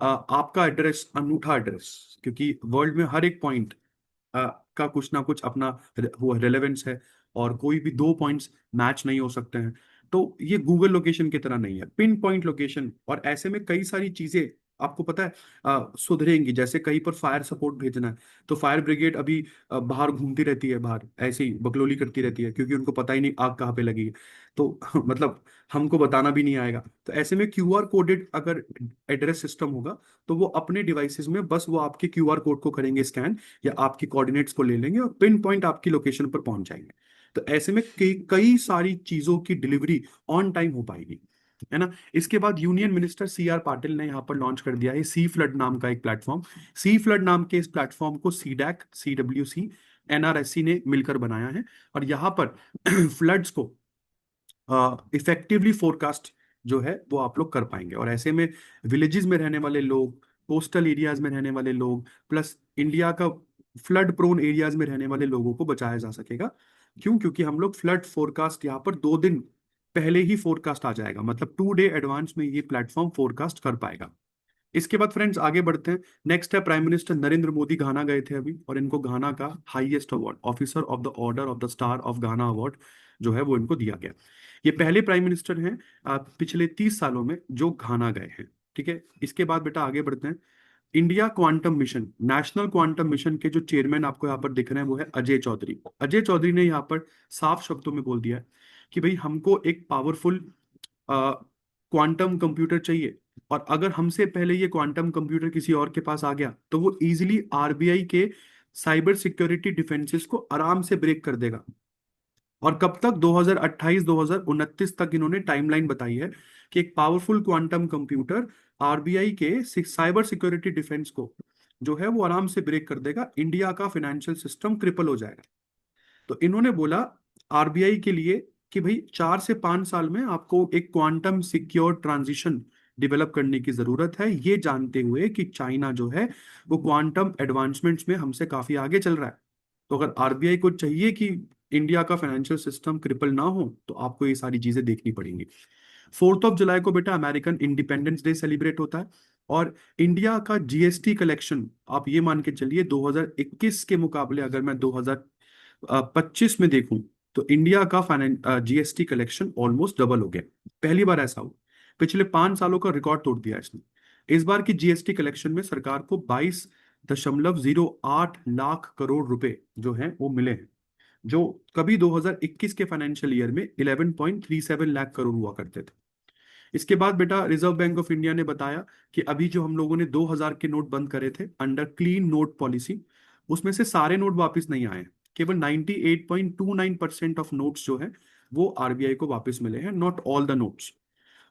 S1: आपका एड्रेस अनूठा एड्रेस, क्योंकि वर्ल्ड में हर एक पॉइंट का कुछ ना कुछ अपना वो रेलेवेंस है, और कोई भी दो पॉइंट्स मैच नहीं हो सकते हैं। तो ये गूगल लोकेशन की तरह नहीं है, पिन पॉइंट लोकेशन। और ऐसे में कई सारी चीजें आपको पता है सुधरेंगी। जैसे कहीं पर फायर सपोर्ट भेजना है, तो फायर ब्रिगेड अभी बाहर घूमती रहती है, बाहर ऐसे ही बकलोली करती रहती है, क्योंकि उनको पता ही नहीं आग कहाँ पे लगी है। तो मतलब हमको बताना भी नहीं आएगा। तो ऐसे में क्यूआर कोडेड अगर एड्रेस सिस्टम होगा, तो वो अपने डिवाइसेस में बस वो आपके क्यूआर कोड को करेंगे स्कैन, या आपकी कोऑर्डिनेट्स को ले लेंगे और पिन पॉइंट आपकी लोकेशन पर पहुंच जाएंगे। तो ऐसे में कई कई सारी चीजों की डिलीवरी ऑन टाइम हो पाएगी, है ना। इसके बाद यूनियन मिनिस्टर सीआर पाटिल ने यहाँ पर लॉन्च कर दिया है सी फ्लड नाम का एक प्लेटफॉर्म। सी फ्लड नाम के इस प्लेटफॉर्म को सीडैक, सीडब्ल्यूसी, एनआरएससी ने मिलकर बनाया है। और यहाँ पर फ्लड्स को इफेक्टिवली फोरकास्ट जो है वो आप लोग कर पाएंगे। और ऐसे में विलेजेस में रहने वाले लोग, कोस्टल एरियाज में रहने वाले लोग, प्लस इंडिया का फ्लड प्रोन एरियाज में रहने वाले लोगों को बचाया जा सकेगा। क्यों? क्योंकि हम लोग फ्लड फोरकास्ट यहाँ पर 2 दिन पहले ही फोरकास्ट आ जाएगा, मतलब 2 डे एडवांस में ये प्लेटफॉर्म फोरकास्ट कर पाएगा। इसके बाद फ्रेंड्स आगे बढ़ते हैं। नेक्स्ट है प्राइम मिनिस्टर नरेंद्र मोदी घाना गए थे अभी, और इनको घाना का highest award, officer of the order of the star of Ghana award जो है वो इनको दिया गया। ये पहले प्राइम मिनिस्टर हैं पिछले 30 सालों में जो घाना गए हैं। ठीक है, इसके बाद बेटा आगे बढ़ते हैं। India quantum mission, national quantum mission के जो चेयरमैन आपको यहाँ पर दिख रहे हैं वो है अजय चौधरी। अजय चौधरी ने यहाँ पर साफ शब्दों में बोल दिया है कि भाई हमको एक पावरफुल क्वांटम कंप्यूटर चाहिए, और अगर हमसे पहले ये क्वांटम कंप्यूटर किसी और के पास आ गया तो वो इजीली आरबीआई के साइबर सिक्योरिटी डिफेंसेस को आराम से ब्रेक कर देगा। और कब तक? 2028 2029 तक इन्होंने टाइमलाइन बताई है कि एक पावरफुल क्वांटम कंप्यूटर आरबीआई के साइबर सिक्योरिटी डिफेंस को जो है वो आराम से ब्रेक कर देगा। इंडिया का फाइनेंशियल सिस्टम क्रिपल हो जाएगा। तो इन्होंने बोला आरबीआई के लिए कि भाई 4 से 5 साल में आपको एक क्वांटम सिक्योर ट्रांजिशन डेवलप करने की जरूरत है, ये जानते हुए कि चाइना जो है वो क्वांटम एडवांसमेंट्स में हमसे काफी आगे चल रहा है। तो अगर आरबीआई को चाहिए कि इंडिया का फाइनेंशियल सिस्टम क्रिपल ना हो, तो आपको ये सारी चीजें देखनी पड़ेंगी। 4 जुलाई को बेटा अमेरिकन इंडिपेंडेंस डे सेलिब्रेट होता है। और इंडिया का जीएसटी कलेक्शन, आप ये मान के चलिए 2021 के मुकाबले अगर मैं 2025 में देखूं, तो इंडिया का जीएसटी कलेक्शन ऑलमोस्ट डबल हो गया। पहली बार ऐसा हो, पिछले 5 सालों का रिकॉर्ड तोड़ दिया इसने। इस बार की जीएसटी कलेक्शन में सरकार को 22.08 लाख करोड़ रुपए जो हैं वो मिले हैं, जो कभी 2021 के फाइनेंशियल ईयर में 11.37 लाख करोड़ हुआ करते थे। इसके बाद बेटा रिजर्व बैंक ऑफ इंडिया ने बताया कि अभी जो हम लोगों ने 2000 के नोट बंद करे थे अंडर क्लीन नोट पॉलिसी, उसमें से सारे नोट वापस नहीं आए। केवल 98.29% ऑफ नोट्स जो है वो आरबीआई को वापस मिले हैं, नॉट ऑल द नोट्स।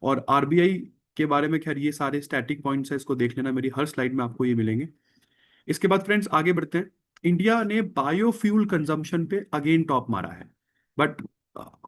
S1: और आरबीआई के बारे में खैर ये सारे स्टैटिक पॉइंट्स है, इसको देख लेना, मेरी हर स्लाइड में आपको ये मिलेंगे। इसके बाद फ्रेंड्स आगे बढ़ते हैं। इंडिया ने बायोफ्यूल कंजम्पशन पे अगेन टॉप मारा है, बट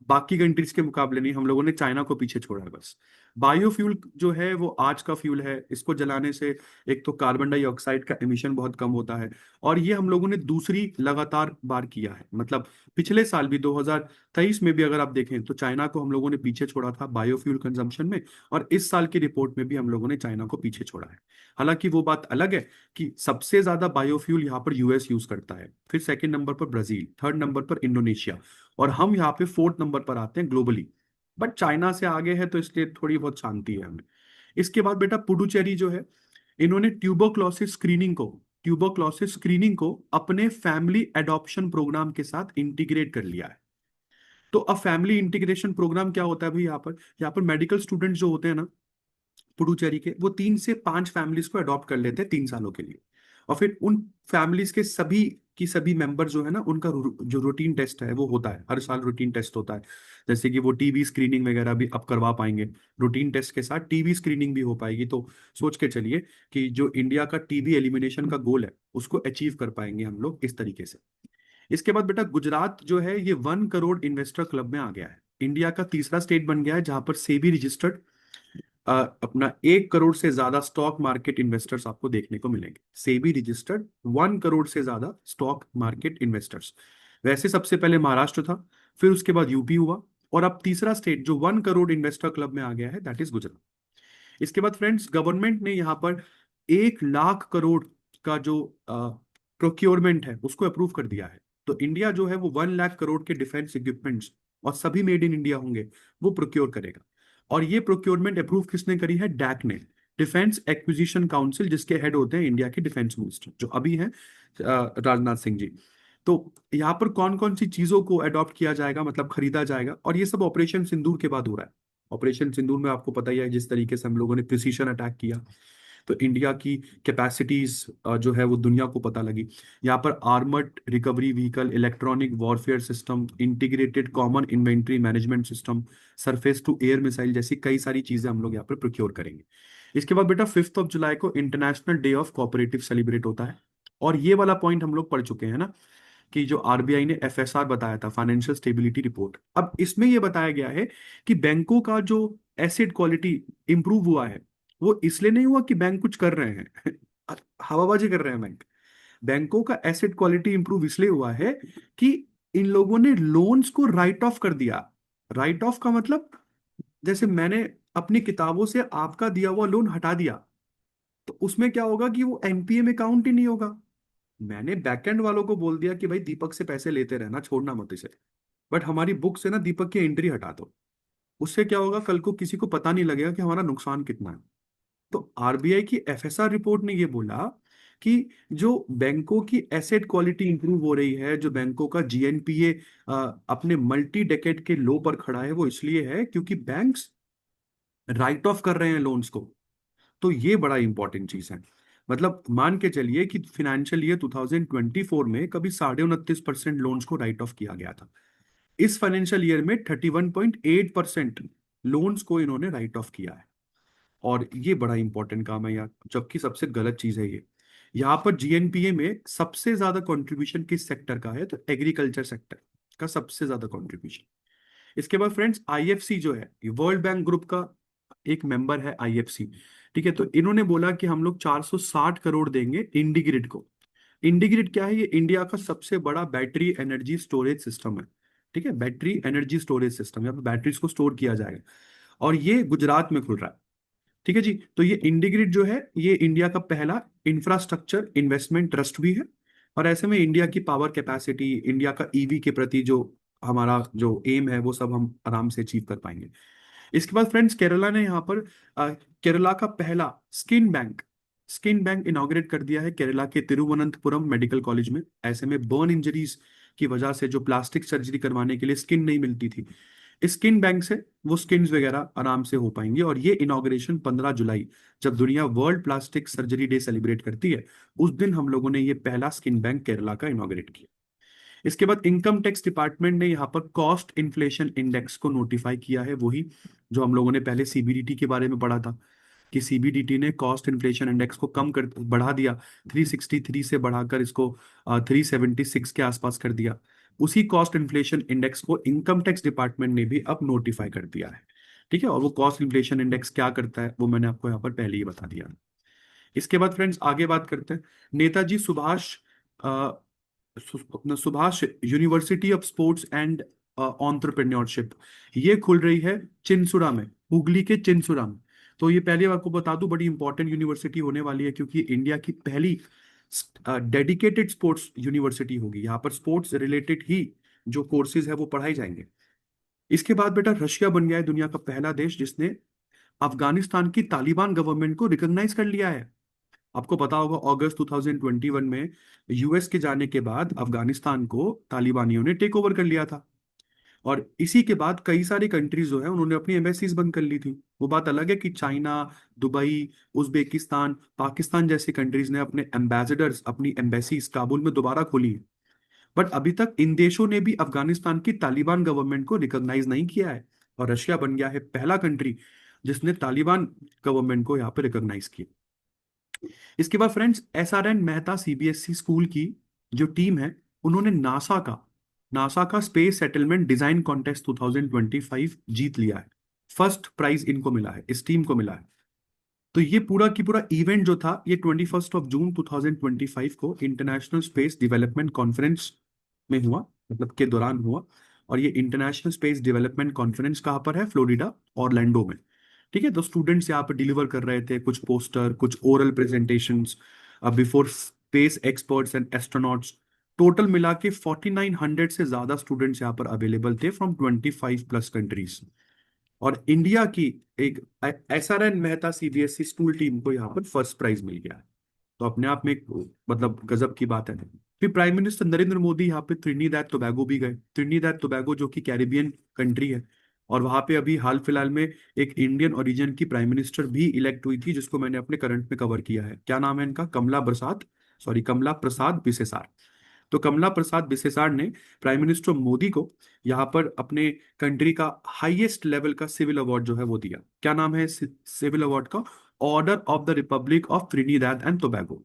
S1: बाकी कंट्रीज के मुकाबले नहीं, हम लोगों ने चाइना को पीछे छोड़ा है बस। बायोफ्यूल जो है वो आज का फ्यूल है, इसको जलाने से एक तो कार्बन डाइऑक्साइड का एमिशन बहुत कम होता है, और ये हम लोगों ने दूसरी लगातार बार किया है। मतलब पिछले साल भी 2023 में भी अगर आप देखें तो चाइना को हम लोगों ने पीछे छोड़ा था बायोफ्यूल कंजम्पशन में, और इस साल की रिपोर्ट में भी हम लोगों ने चाइना को पीछे छोड़ा है। हालांकि वो बात अलग है कि सबसे ज्यादा बायोफ्यूल यहाँ पर यूएस यूज करता है, फिर सेकंड नंबर पर ब्राजील, थर्ड नंबर पर इंडोनेशिया, और हम यहाँ पे फोर्थ नंबर पर आते हैं ग्लोबली। बट चाइना से आगे है, तो इसलिए थोड़ी बहुत शांति है हमें। इसके बाद बेटा पुडुचेरी जो है, इन्होंने ट्यूबरक्लोसिस स्क्रीनिंग को अपने फैमिली एडॉप्शन प्रोग्राम के साथ इंटीग्रेट कर लिया है। तो अब फैमिली इंटीग्रेशन प्रोग्राम क्या होता है भाई, यहाँ पर मेडिकल स्टूडेंट्स जो होते हैं ना पुडुचेरी के, वो 3 से 5 फैमिलीज को अडॉप्ट कर लेते हैं 3 सालों के लिए। और फिर उन फैमिलीज के सभी की सभी मेंबर जो है ना, उनका जो रूटीन टेस्ट है वो होता है, हर साल रूटीन टेस्ट होता है। जैसे कि वो टीबी स्क्रीनिंग वगैरह भी अब करवा पाएंगे, रूटीन टेस्ट के साथ टीबी स्क्रीनिंग भी हो पाएगी। तो सोच के चलिए कि जो इंडिया का टीबी एलिमिनेशन का गोल है उसको अचीव कर पाएंगे हम लोग इस तरीके से। इसके बाद बेटा गुजरात जो है ये 1 करोड़ इन्वेस्टर क्लब में आ गया है। इंडिया का तीसरा स्टेट बन गया है जहां पर सेबी रजिस्टर्ड अपना 1 करोड़ से ज्यादा स्टॉक मार्केट इन्वेस्टर्स आपको देखने को मिलेंगे। सेबी रजिस्टर्ड 1 करोड़ से ज्यादा स्टॉक मार्केट इन्वेस्टर्स। वैसे सबसे पहले महाराष्ट्र था, फिर उसके बाद यूपी हुआ, और अब तीसरा स्टेट जो 1 करोड़ इन्वेस्टर क्लब में आ गया है दैट इज गुजरात। इसके बाद फ्रेंड्स गवर्नमेंट ने यहाँ पर 1 लाख करोड़ का जो प्रोक्योरमेंट है उसको अप्रूव कर दिया है। तो इंडिया जो है वो 1 लाख करोड़ के डिफेंस इक्विपमेंट्स, और सभी मेड इन इंडिया होंगे, वो प्रोक्योर करेगा। और ये प्रोक्योरमेंट अप्रूव किसने करी है, डैक ने, डिफेंस एक्विजिशन काउंसिल, जिसके हेड होते हैं इंडिया के डिफेंस मिनिस्टर जो अभी हैं राजनाथ सिंह जी। तो यहाँ पर कौन कौन सी चीजों को अडॉप्ट किया जाएगा, मतलब खरीदा जाएगा, और ये सब ऑपरेशन सिंदूर के बाद हो रहा है। ऑपरेशन सिंदूर में आपको पता ही है जिस तरीके से हम लोगों ने प्रिसीशन अटैक किया, तो इंडिया की कैपेसिटीज जो है वो दुनिया को पता लगी। यहाँ पर armoured recovery vehicle, electronic warfare system, integrated common inventory management system, surface to air missile जैसी कई सारी चीजें हम लोग यहाँ पर प्रोक्योर करेंगे। इसके बाद बेटा 5 जुलाई को international day of cooperative celebrate होता है। और ये वाला पॉइंट हम लोग पढ़ चुके हैं ना, कि जो आरबीआई ने एफएसआर बताया था, फाइनेंशियल स्टेबिलिटी रिपोर्ट, अब इसमें यह बताया गया है कि बैंकों का जो एसेट क्वालिटी इंप्रूव हुआ है, वो इसलिए नहीं हुआ कि बैंक कुछ कर रहे हैं हवाबाजी कर रहे हैं बैंक। बैंकों का एसेट क्वालिटी इंप्रूव इसलिए हुआ है कि इन लोगों ने लोन्स को राइट ऑफ कर दिया। राइट ऑफ का मतलब, जैसे मैंने अपनी किताबों से आपका दिया हुआ लोन हटा दिया, तो उसमें क्या होगा कि वो एनपीए में काउंट ही नहीं होगा। मैंने बैकएंड वालों को बोल दिया कि भाई दीपक से पैसे लेते रहना, छोड़ना मत इसे, बट हमारी बुक से ना दीपक की एंट्री हटा दो। उससे क्या होगा, कल को किसी को पता नहीं लगेगा कि हमारा नुकसान कितना है। तो आरबीआई की एफएसआर रिपोर्ट ने ये बोला कि जो बैंकों की एसेट क्वालिटी इंप्रूव हो रही है, जो बैंकों का जीएनपीए अपने मल्टी डेकेड के लो पर खड़ा है, वो इसलिए है क्योंकि बैंक्स राइट ऑफ कर रहे हैं लोन्स को। तो ये बड़ा इंपॉर्टेंट चीज है। मतलब मान के चलिए कि फाइनेंशियल ईयर 2024 में कभी 29.5% लोन्स को राइट ऑफ किया गया था। इस फाइनेंशियल ईयर में 31.8% लोन्स को इन्होंने राइट ऑफ किया है। और ये बड़ा इंपॉर्टेंट काम है यार, जबकि सबसे गलत चीज है ये। यहाँ पर जीएनपीए में सबसे ज्यादा कंट्रीब्यूशन किस सेक्टर का है, तो एग्रीकल्चर सेक्टर का सबसे ज्यादा कंट्रीब्यूशन। इसके बाद फ्रेंड्स आईएफसी जो है, ये वर्ल्ड बैंक ग्रुप का एक मेंबर है आईएफसी। ठीक है, तो इन्होंने बोला कि हम लोग 460 करोड़ देंगे इंडिग्रिड को। इंडीग्रिड क्या है? ये इंडिया का सबसे बड़ा बैटरी एनर्जी स्टोरेज सिस्टम है। ठीक है, बैटरी एनर्जी स्टोरेज सिस्टम, यहाँ पे बैटरीज को स्टोर किया जाएगा, और ये गुजरात में खुल रहा है। ठीक है जी। तो ये इंडीग्रिड जो है, ये इंडिया का पहला इंफ्रास्ट्रक्चर इन्वेस्टमेंट ट्रस्ट भी है। और ऐसे में इंडिया की पावर कैपेसिटी, इंडिया का ईवी के प्रति जो हमारा जो एम है, वो सब हम आराम से अचीव कर पाएंगे। इसके बाद फ्रेंड्स, केरला ने यहाँ पर केरला का पहला स्किन बैंक इनॉग्रेट कर दिया है केरला के तिरुवनंतपुरम मेडिकल कॉलेज में। ऐसे में बर्न इंजरीज की वजह से जो प्लास्टिक सर्जरी करवाने के लिए स्किन नहीं मिलती थी, स्किन बैंक से वो स्किन्स वगैरह आराम से हो पाएंगे। और ये इनॉग्रेशन 15 जुलाई, जब दुनिया world plastic surgery day celebrate करती है, उस दिन हम लोगों ने ये पहला स्किन बैंक केरला का इनॉग्रेट किया। इसके बाद इनकम टैक्स डिपार्टमेंट ने यहाँ पर कॉस्ट इन्फ्लेशन इंडेक्स को नोटिफाई किया है, वही जो हम लोगों ने पहले सीबीडीटी के बारे में पढ़ा था, कि सीबीडीटी ने कॉस्ट इन्फ्लेशन इंडेक्स को कम कर बढ़ा दिया, 363 से बढ़ाकर इसको 376 के आसपास कर दिया। उसी कॉस्ट इन्फ्लेशन इंडेक्स को इनकम टैक्स डिपार्टमेंट ने भी अब नोटिफाई कर दिया है। ठीक है, और वो कॉस्ट इन्फ्लेशन इंडेक्स क्या करता है वो मैंने आपको यहाँ पर पहले ही बता दिया। इसके बाद फ्रेंड्स आगे बात करते हैं। नेताजी सुभाष अपना Subhash university of sports and entrepreneurship, ये खुल रही है चिंसुरा में, हुगली के चिंसुरा में। तो ये पहले आपको बता दूं, बड़ी इंपॉर्टेंट यूनिवर्सिटी होने वाली है, क्योंकि इंडिया की पहली डेडिकेटेड स्पोर्ट्स यूनिवर्सिटी होगी। यहाँ पर स्पोर्ट्स रिलेटेड ही जो कोर्सेज है वो पढ़ाए जाएंगे। इसके बाद बेटा, रशिया बन गया है दुनिया का पहला देश जिसने अफगानिस्तान की तालिबान गवर्नमेंट को रिकॉग्नाइज कर लिया है। आपको पता होगा, अगस्त 2021 में यूएस के जाने के बाद अफगानिस्तान को तालिबानियों ने टेक ओवर कर लिया था। और इसी के बाद कई सारी कंट्रीज जो है उन्होंने अपनी एम्बेसीज बंद कर ली थी। वो बात अलग है कि चाइना, दुबई, उज्बेकिस्तान, पाकिस्तान जैसी कंट्रीज ने अपने एम्बेसडर्स, अपनी एम्बेसीज काबुल में दोबारा खोली। बट अभी तक इन देशों ने भी अफगानिस्तान की तालिबान गवर्नमेंट को रिकॉग्नाइज नहीं किया है। और रशिया बन गया है पहला कंट्री जिसने तालिबान गवर्नमेंट को यहाँ पे रिकॉग्नाइज किया। इसके बाद friends, SRN Mehta CBSE school की जो टीम है, उन्होंने नासा का स्पेस सेटलमेंट डिजाइन कॉन्टेस्ट 2025 जीत लिया है। फर्स्ट प्राइज इनको मिला है, इस टीम को मिला है। तो ये पूरा की पूरा इवेंट जो था, ये 21 जून 2025 को इंटरनेशनल स्पेस डेवलपमेंट कॉन्फ्रेंस में हुआ, मतलब के दौरान हुआ। और ये इंटरनेशनल स्पेस डेवलपमेंट कॉन्फ्रेंस कहाँ पर है? फ्लोरिडा, ऑरलैंडो में। ठीक है, तो स्टूडेंट्स यहाँ पर डिलीवर कर रहे थे कुछ पोस्टर, कुछ oral presentations before space experts and astronauts. Total मिला के 4900 से ज्यादा स्टूडेंट्स यहाँ पर अवेलेबल थे फ्रॉम 25+ कंट्रीज। और इंडिया की एक SRN Mehta CBSE school team को यहाँ पर फर्स्ट प्राइज मिल गया है। तो अपने आप में एक मतलब गजब की बात है। फिर प्राइम मिनिस्टर नरेंद्र मोदी यहाँ पे त्रिनिदाद टोबैगो भी गए। त्रिनिदाद टोबैगो जो कि कैरिबियन कंट्री है, और वहां पे अभी हाल फिलहाल में एक इंडियन ओरिजिन की प्राइम मिनिस्टर भी इलेक्ट हुई थी, जिसको मैंने अपने करंट में कवर किया है। क्या नाम है इनका? कमला प्रसाद बिसेसार। तो कमला प्रसाद बिसेसार ने प्राइम मिनिस्टर मोदी को यहाँ पर अपने कंट्री का हाईएस्ट लेवल का सिविल अवार्ड जो है वो दिया। क्या नाम है सिविल अवार्ड का? Order of the Republic of Trinidad and Tobago.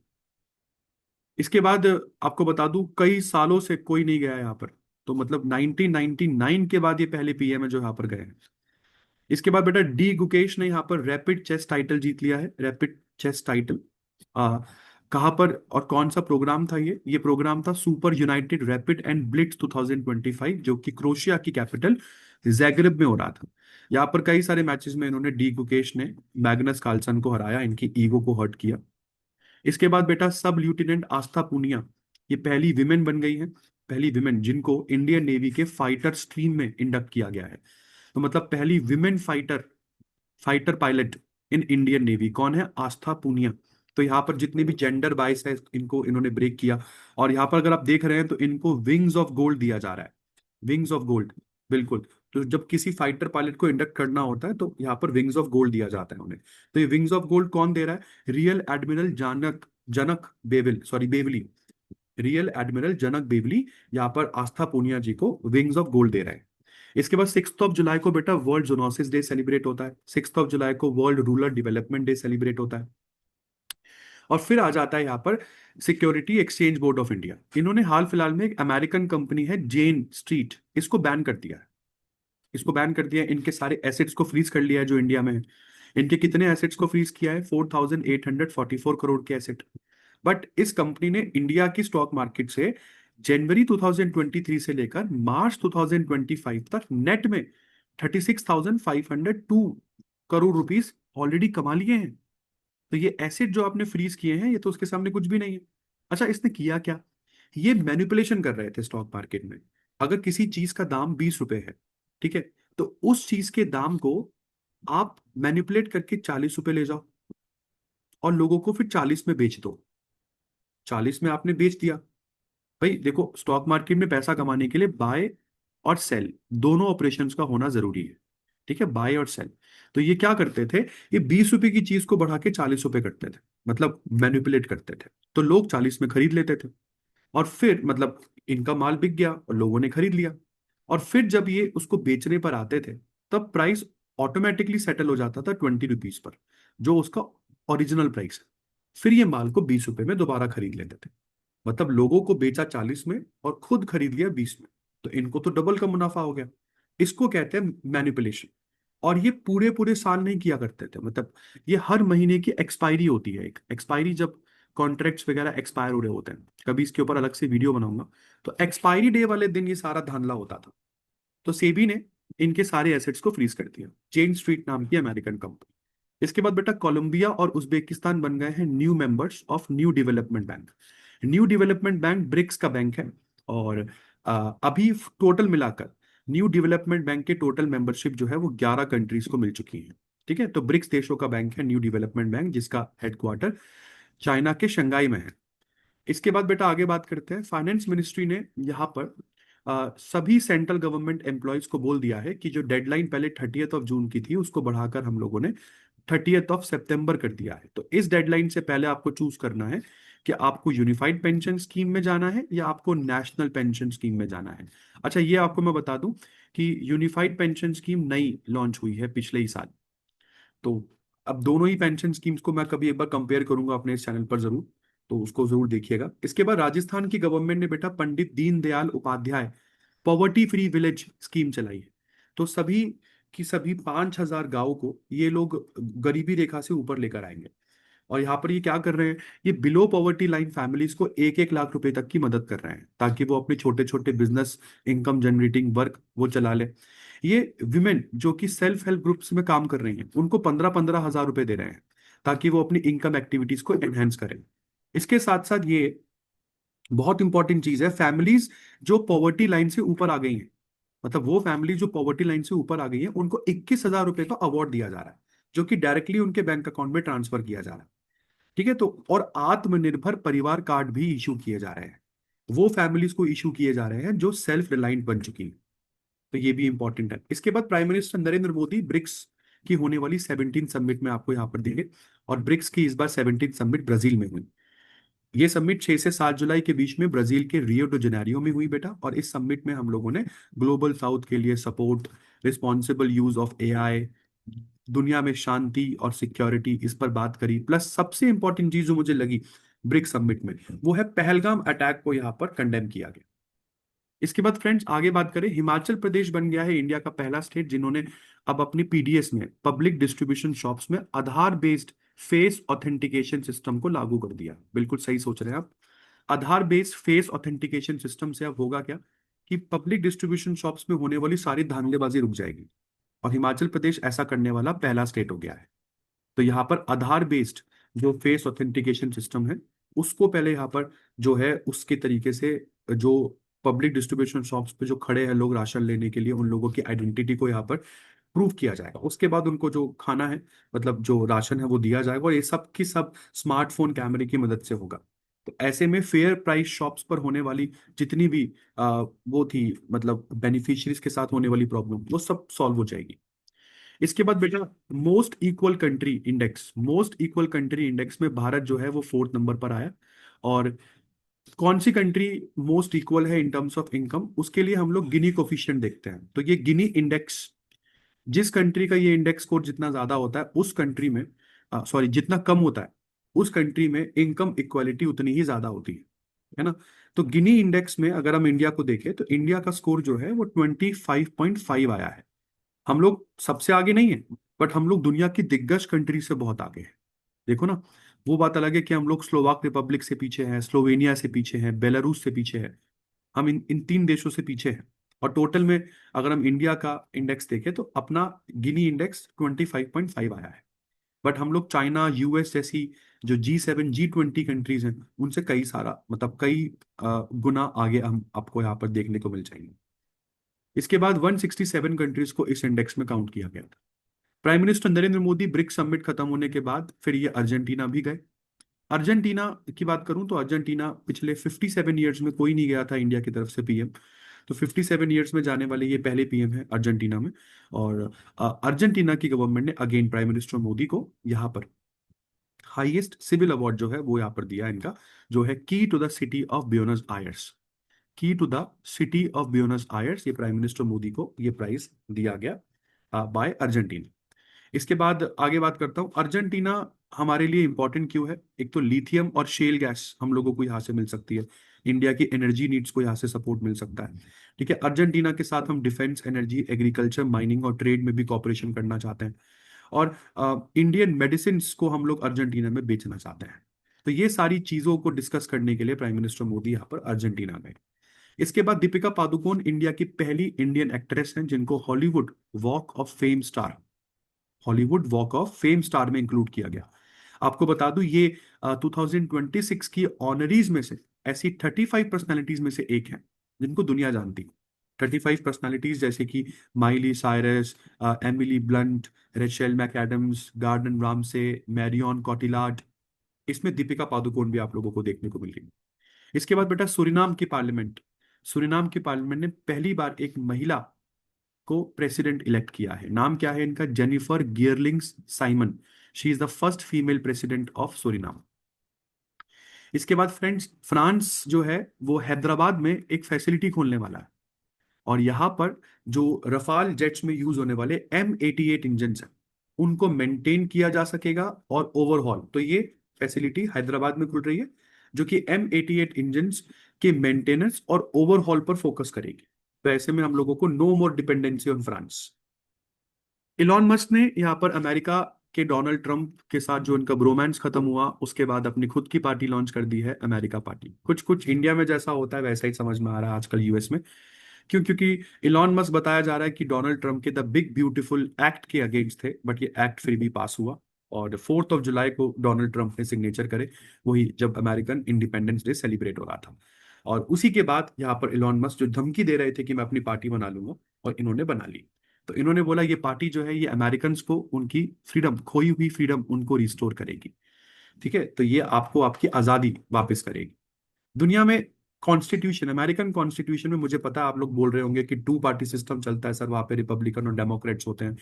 S1: इसके बाद आपको बता दूं, कई सालों से कोई नहीं गया यहाँ पर। तो मतलब 1999 के बाद ये पहले पीएम है जो यहाँ पर गए हैं। इसके बाद बेटा, डी गुकेश ने यहाँ पर रैपिड चेस टाइटल जीत लिया है। रैपिड चेस टाइटल कहाँ पर और कौन सा प्रोग्राम था? ये प्रोग्राम था super United rapid and Blitz 2025, जो कि क्रोशिया की कैपिटल जैग्रेब में हो रहा था। यहाँ पर कई सारे मैचेस में इन्होंने, डी गुकेश ने मैग्नस कार्लसन को हराया, इनकी ईगो को हर्ट किया। इसके बाद बेटा, सब लेफ्टिनेंट आस्था पूनिया, ये पहली विमेन बन गई है, पहली विमेन जिनको इंडियन नेवी के फाइटर स्ट्रीम में इंडक्ट किया गया है। तो मतलब पहली women fighter fighter pilot in Indian navy कौन है? आस्था पूनिया। तो यहाँ पर जितने भी जेंडर बाइस है, इनको इन्होंने ब्रेक किया। और यहाँ पर अगर आप देख रहे हैं तो इनको विंग्स ऑफ गोल्ड दिया जा रहा है। विंग्स ऑफ गोल्ड, बिल्कुल। तो जब किसी फाइटर पायलट को इंडक्ट करना होता है तो यहाँ पर विंग्स ऑफ गोल्ड दिया जाता है उन्हें। तो ये विंग्स ऑफ गोल्ड कौन दे रहा है? रियल एडमिरल जनक बेवली। रियल एडमिरल जनक बेवली यहाँ पर आस्था पूनिया जी को विंग्स ऑफ गोल्ड दे रहे हैं। इसके बाद 6 जुलाई को बेटा वर्ल्ड जोनोसिस डे सेलिब्रेट होता है। 6 जुलाई को world rural development day celebrate होता है। और फिर आ जाता है यहाँ पर security exchange board of India. इन्होंने हाल फिलहाल में एक अमेरिकन कंपनी है जेन स्ट्रीट, इसको बैन कर दिया है। इसको बैन कर दिया है, इनके सारे एसेट्स को फ्रीज कर लिया है जो इंडिया में है। इनके कितने एसेट्स को फ्रीज किया है? 4844 करोड़ के एसेट। बट इस कंपनी ने इंडिया की स्टॉक मार्केट से जनवरी 2023 से लेकर मार्च 2025 तक नेट में 36,502 करोड़ रुपीस ऑलरेडी कमा लिए हैं। तो ये एसेट जो आपने फ्रीज किए हैं, ये तो उसके सामने कुछ भी नहीं है। अच्छा, इसने किया क्या? ये मैनिपुलेशन कर रहे थे स्टॉक मार्केट में। अगर किसी चीज का दाम 20 रुपए है, ठीक है, तो उस चीज के दाम को आप मैनिपुलेट करके 40 रुपए ले जाओ और लोगों को फिर 40 में बेच दो। 40 में आपने बेच दिया। भाई देखो, स्टॉक मार्केट में पैसा कमाने के लिए बाय और सेल दोनों ऑपरेशंस का होना जरूरी है। ठीक है, बाय और सेल। तो ये क्या करते थे, ये 20 रुपए की चीज को बढ़ा के 40 रुपए करते थे, मतलब मैनिपुलेट करते थे। तो लोग 40 में खरीद लेते थे और फिर मतलब इनका माल बिक गया और लोगों ने खरीद लिया। और फिर जब ये उसको बेचने पर आते थे, तब प्राइस ऑटोमेटिकली सेटल हो जाता था 20 रुपीज पर, जो उसका ओरिजिनल प्राइस है। फिर ये माल को 20 रुपए में दोबारा खरीद लेते थे। मतलब लोगों को बेचा 40 में और खुद खरीद लिया 20 में। तो इनको तो डबल का मुनाफा हो गया। इसको कहते हैं मैनिपुलेशन। और ये पूरे पूरे साल नहीं किया करते थे, मतलब ये हर महीने की एक्सपायरी होती है, एक एक्सपायरी जब कॉन्ट्रैक्ट्स वगैरह एक्सपायर हो रहे होते हैं, कभी इसके ऊपर अलग से वीडियो बनाऊंगा। तो एक्सपायरी डे वाले दिन ये सारा धांधला होता था। तो सेबी ने इनके सारे एसेट्स को फ्रीज कर दिया, चेन स्ट्रीट नाम की अमेरिकन कंपनी। इसके बाद बेटा कोलंबिया और उज्बेकिस्तान बन गए हैं new members of new development bank. New development bank BRICS का बैंक है। और अभी टोटल मिलाकर न्यू डेवलपमेंट बैंक के टोटल मेंबरशिप जो है वो 11 कंट्रीज को मिल चुकी है। ठीक है, तो ब्रिक्स देशों का बैंक है न्यू डेवलपमेंट बैंक, जिसका हेडक्वार्टर चाइना के शंघाई में है। इसके बाद बेटा आगे बात करते हैं। फाइनेंस मिनिस्ट्री ने यहाँ पर सभी सेंट्रल गवर्नमेंट एम्प्लॉयज को बोल दिया है कि जो डेडलाइन पहले 30 जून की थी, उसको बढ़ाकर हम लोगों ने 30 सितंबर कर दिया है। तो इस डेडलाइन से पहले आपको चूज करना है कि आपको यूनिफाइड पेंशन स्कीम में जाना है या आपको नेशनल पेंशन स्कीम में जाना है। अच्छा, ये आपको मैं बता दूं कि यूनिफाइड पेंशन स्कीम नई लॉन्च हुई है पिछले ही साल। तो अब दोनों ही पेंशन स्कीम्स को मैं कभी एक बार कंपेयर करूंगा अपने इस चैनल पर जरूर, तो उसको जरूर देखिएगा। इसके बाद राजस्थान की गवर्नमेंट ने बेटा Pandit Deendayal Upadhyay poverty free village scheme चलाई है। तो सभी की सभी 5,000 गांव को ये लोग गरीबी रेखा से ऊपर लेकर आएंगे। और यहाँ पर ये क्या कर रहे हैं, ये बिलो पॉवर्टी लाइन फैमिलीज को 1-1 लाख रुपए तक की मदद कर रहे हैं, ताकि वो अपने छोटे छोटे बिजनेस, इनकम जनरेटिंग वर्क वो चला ले। ये विमेन जो कि सेल्फ हेल्प ग्रुप्स में काम कर रही हैं, उनको 15-15 हजार रुपए दे रहे हैं, ताकि वो अपनी इनकम एक्टिविटीज को एनहेंस करें। इसके साथ साथ ये बहुत इंपॉर्टेंट चीज है, फैमिलीज जो पॉवर्टी लाइन से ऊपर आ गई हैं, मतलब वो फैमिली जो पॉवर्टी लाइन से ऊपर आ गई है, उनको 21,000 रुपए का अवार्ड दिया जा रहा है, जो कि डायरेक्टली उनके बैंक अकाउंट में ट्रांसफर किया जा रहा है। ठीक है, तो और आत्मनिर्भर परिवार कार्ड भी इशू किए जा रहे हैं। वो फैमिलीज को इशू किए जा रहे हैं जो सेल्फ रिलायंट बन चुकी हैं। तो ये भी इंपॉर्टेंट है। इसके बाद prime minister Narendra Modi BRICS की होने वाली 17 समिट में आपको यहाँ पर देंगे। और ब्रिक्स की इस बार 17 समिट ब्राजील में हुई। ये समिट 6 से 7 जुलाई के बीच में ब्राजील के रियो डो जेनेरियो में हुई बेटा। और इस समिट में हम लोगों ने ग्लोबल साउथ के लिए support, responsible use of AI, दुनिया में शांति और सिक्योरिटी, इस पर बात करी। प्लस सबसे इंपॉर्टेंट चीज जो मुझे लगी ब्रिक्स समिट में, वो है पहलगाम अटैक को यहाँ पर कंडेम किया गया। इसके बाद फ्रेंड्स आगे बात करें, हिमाचल प्रदेश बन गया है इंडिया का पहला स्टेट जिन्होंने अब अपनी पीडीएस में, पब्लिक डिस्ट्रीब्यूशन शॉप्स में, आधार बेस्ड फेस ऑथेंटिकेशन सिस्टम को लागू कर दिया। बिल्कुल सही सोच रहे हैं आप। आधार बेस्ड फेस ऑथेंटिकेशन सिस्टम से अब होगा क्या, कि पब्लिक डिस्ट्रीब्यूशन शॉप्स में होने वाली सारी धांधलेबाजी रुक जाएगी। और हिमाचल प्रदेश ऐसा करने वाला पहला स्टेट हो गया है। तो यहाँ पर आधार बेस्ड जो फेस ऑथेंटिकेशन सिस्टम है, उसको पहले यहाँ पर जो है उसके तरीके से, जो पब्लिक डिस्ट्रीब्यूशन शॉप्स पे जो खड़े हैं लोग राशन लेने के लिए, उन लोगों की आइडेंटिटी को यहाँ पर प्रूव किया जाएगा। उसके बाद उनको जो खाना है, मतलब जो राशन है, वो दिया जाएगा। और ये सब की सब स्मार्टफोन कैमरे की मदद से होगा। तो ऐसे में फेयर प्राइस शॉप्स पर होने वाली जितनी भी वो थी, मतलब बेनिफिशियरीज के साथ होने वाली प्रॉब्लम, वो सब सॉल्व हो जाएगी। इसके बाद बेटा मोस्ट इक्वल कंट्री इंडेक्स में भारत जो है वो 4th नंबर पर आया। और कौन सी कंट्री मोस्ट इक्वल है इन टर्म्स ऑफ इनकम, उसके लिए हम लोग गिनी कोफिशिएंट देखते हैं। तो ये गिनी इंडेक्स, जिस कंट्री का ये इंडेक्स स्कोर जितना ज्यादा होता है उस कंट्री में, सॉरी जितना कम होता है उस कंट्री में इनकम इक्वालिटी उतनी ही ज्यादा होती है ना। तो गिनी इंडेक्स में अगर हम इंडिया को देखें, तो इंडिया का स्कोर जो है वो 25.5 आया है। हम लोग सबसे आगे नहीं है, बट हम लोग दुनिया की दिग्गज कंट्री से बहुत आगे हैं। देखो ना, वो बात अलग है कि हम लोग स्लोवाक रिपब्लिक से पीछे हैं, स्लोवेनिया से पीछे हैं, बेलारूस से पीछे हैं। हम इन तीन देशों से पीछे हैं। और टोटल में अगर हम इंडिया का इंडेक्स देखें तो अपना गिनी इंडेक्स 25.5 आया है। बट हम लोग चाइना, यूएस जैसी जो G7 G20 कंट्रीज हैं, उनसे कई सारा मतलब कई गुना आगे हम आपको यहाँ पर देखने को मिल जाएंगे। इसके बाद 167 कंट्रीज को इस इंडेक्स में काउंट किया गया था। Prime minister Narendra Modi BRICS summit खत्म होने के बाद फिर ये अर्जेंटीना भी गए। अर्जेंटीना की बात करूं तो अर्जेंटीना पिछले 57 ईयर्स में कोई नहीं गया था इंडिया की तरफ से पीएम। तो 57 ईयर्स में जाने वाले ये पहले पीएम है अर्जेंटीना में। और अर्जेंटीना की गवर्नमेंट ने अगेन प्राइम मिनिस्टर मोदी को यहाँ पर हाईएस्ट सिविल अवार्ड जो है वो यहाँ पर दिया इनका, जो है key to the city of Buenos Aires. Key to the city of Buenos Aires, ये प्राइम मिनिस्टर मोदी को ये प्राइज दिया गया बाय अर्जेंटीना। इसके बाद आगे बात करता हूँ, अर्जेंटीना हमारे लिए इंपॉर्टेंट क्यों है। एक तो लिथियम और शेल गैस हम लोगों को यहाँ से मिल सकती है, इंडिया की एनर्जी नीड्स को यहाँ से सपोर्ट मिल सकता है। ठीक है, अर्जेंटीना के साथ हम डिफेंस, एनर्जी, एग्रीकल्चर, माइनिंग और ट्रेड में भी कॉपरेशन करना चाहते हैं। और इंडियन मेडिसिन को हम लोग अर्जेंटीना में बेचना चाहते हैं। तो ये सारी चीजों को डिस्कस करने के लिए प्राइम मिनिस्टर मोदी यहाँ पर अर्जेंटीना गए। इसके बाद दीपिका पादुकोण इंडिया की पहली इंडियन एक्ट्रेस हैं जिनको Hollywood walk of fame star में इंक्लूड किया गया। आपको बता दूं ये 2026 की ऑनरीज में से ऐसी 35 पर्सनालिटीज में से एक है जिनको दुनिया जानती है। 35 पर्सनालिटीज जैसे कि Miley Cyrus, Emily Blunt, Rachel McAdams, Gordon Ramsay, Marion Cotillard, इसमें दीपिका पादुकोण भी आप लोगों को देखने को मिल रही है। इसके बाद बेटा सुरीनाम की पार्लियामेंट ने पहली बार एक महिला को प्रेसिडेंट इलेक्ट किया है। नाम क्या है इनका, Jennifer Geerlings Simon. She is the first female president of Suriname. इसके बाद फ्रेंड्स, फ्रांस जो है वो हैदराबाद में एक फैसिलिटी खोलने वाला है। और यहाँ पर जो रफाल जेट्स में यूज होने वाले M88 इंजन हैं उनको मेंटेन किया जा सकेगा और ओवरहॉल। तो ये फैसिलिटी हैदराबाद में खुल रही है जो कि M88 इंजन के मेंटेनेंस और ओवरहॉल पर फोकस करेगी। तो ऐसे में हम लोगों को no more dependency on France. Elon Musk ने यहाँ पर अमेरिका के डोनाल्ड ट्रंप के साथ जो इनका ब्रोमांस खत्म हुआ उसके बाद अपनी खुद की पार्टी लॉन्च कर दी है, अमेरिका पार्टी। कुछ कुछ इंडिया में जैसा होता है वैसा ही समझ में आ रहा है आजकल यूएस में। क्योंकि इलॉन मस्क बताया जा रहा है कि डोनाल्ड ट्रंप के द बिग ब्यूटीफुल एक्ट के अगेंस्ट थे, बट ये एक्ट फिर भी पास हुआ। और 4 जुलाई को डोनाल्ड ट्रंप ने सिग्नेचर करे, वही जब अमेरिकन इंडिपेंडेंस डे सेलिब्रेट हो रहा था। और उसी के बाद यहाँ पर इलॉन मस्क जो धमकी दे रहे थे कि मैं अपनी पार्टी बना लूंगा, और इन्होंने बना ली। तो इन्होंने बोला ये पार्टी जो है ये अमेरिकन को उनकी फ्रीडम, खोई हुई फ्रीडम उनको रिस्टोर करेगी। ठीक है, तो ये आपको आपकी आजादी वापस करेगी। दुनिया में कॉन्स्टिट्यूशन, अमेरिकन कॉन्स्टिट्यूशन में मुझे पता है आप लोग बोल रहे होंगे कि 2 पार्टी सिस्टम चलता है सर, वहां पे रिपब्लिकन और डेमोक्रेट्स होते हैं।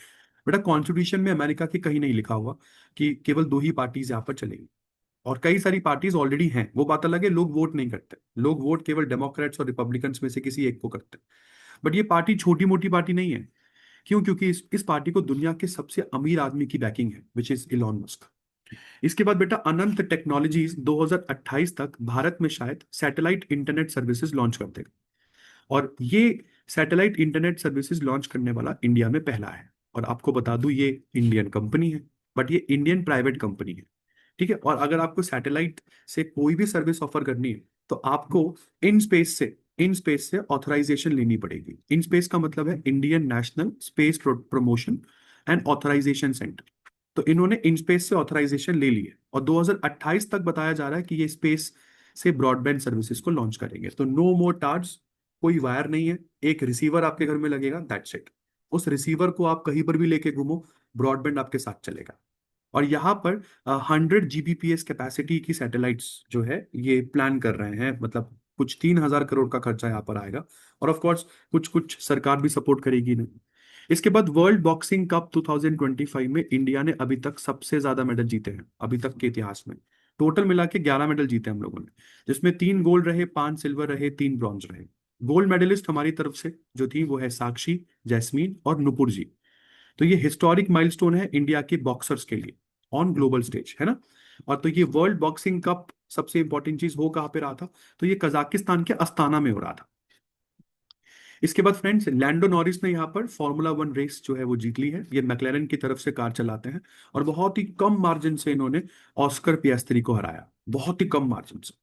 S1: बेटा कॉन्स्टिट्यूशन में अमेरिका के कहीं नहीं लिखा हुआ कि केवल 2 ही पार्टीज यहाँ पर चलेगी। और कई सारी पार्टीज ऑलरेडी हैं, वो बात अलग है, लोग वोट नहीं करते। लोग वोट केवल डेमोक्रेट्स और रिपब्लिकन में से किसी एक को करते हैं। बट ये पार्टी छोटी मोटी पार्टी नहीं है। क्यों? क्योंकि इस पार्टी को दुनिया के सबसे अमीर आदमी की बैकिंग है, विच इज इलॉन मस्क। इसके बाद बेटा अनंत टेक्नोलॉजीज 2028 तक भारत में शायद सैटेलाइट इंटरनेट सर्विसेज लॉन्च कर देगा। और ये सैटेलाइट इंटरनेट सर्विसेज लॉन्च करने वाला इंडिया में पहला है। और आपको बता दूं ये इंडियन कंपनी है, बट ये इंडियन प्राइवेट कंपनी है। ठीक है, और अगर आपको सैटेलाइट से कोई भी सर्विस ऑफर करनी है तो आपको इन स्पेस से ऑथराइजेशन लेनी पड़ेगी। इन स्पेस का मतलब है Indian national space promotion and authorisation centre. तो इन्होंने इनस्पेस से ऑथराइजेशन ले ली है और 2028 तक बताया जा रहा है कि ये स्पेस से ब्रॉडबैंड सर्विसेज को लॉन्च करेंगे। तो नो मोर टार्स, कोई वायर नहीं है, एक रिसीवर आपके घर में लगेगा, दैट्स इट। उस रिसीवर को आप कहीं पर भी लेके घूमो, ब्रॉडबैंड आपके साथ चलेगा। और यहाँ पर 100 Gbps कैपेसिटी की सैटेलाइट्स जो है ये प्लान कर रहे हैं, मतलब कुछ 3,000 करोड़ का खर्चा यहाँ पर आएगा। और ऑफ कोर्स कुछ कुछ सरकार भी सपोर्ट करेगी ना। इसके बाद वर्ल्ड बॉक्सिंग कप 2025 में इंडिया ने अभी तक सबसे ज्यादा मेडल जीते हैं अभी तक के इतिहास में। टोटल मिला के 11 मेडल जीते हम लोगों ने, जिसमें 3 गोल्ड रहे, 5 सिल्वर रहे, 3 ब्रॉन्ज रहे। गोल्ड मेडलिस्ट हमारी तरफ से जो थी वो है साक्षी, जैस्मीन और नुपुर जी। तो ये हिस्टोरिक माइलस्टोन है इंडिया के बॉक्सर्स के लिए ऑन ग्लोबल स्टेज, है ना। और तो ये वर्ल्ड बॉक्सिंग कप सबसे इंपॉर्टेंट चीज हो कहाँ पे रहा था, तो ये कजाकिस्तान के अस्ताना में हो रहा था। इसके बाद फ्रेंड्स लैंडो नॉरिस ने यहाँ पर फॉर्मूला वन रेस जो है वो जीत ली है। ये मैक्लेरन की तरफ से कार चलाते हैं और बहुत ही कम मार्जिन से इन्होंने ऑस्कर पियास्त्री को हराया, बहुत ही कम मार्जिन से।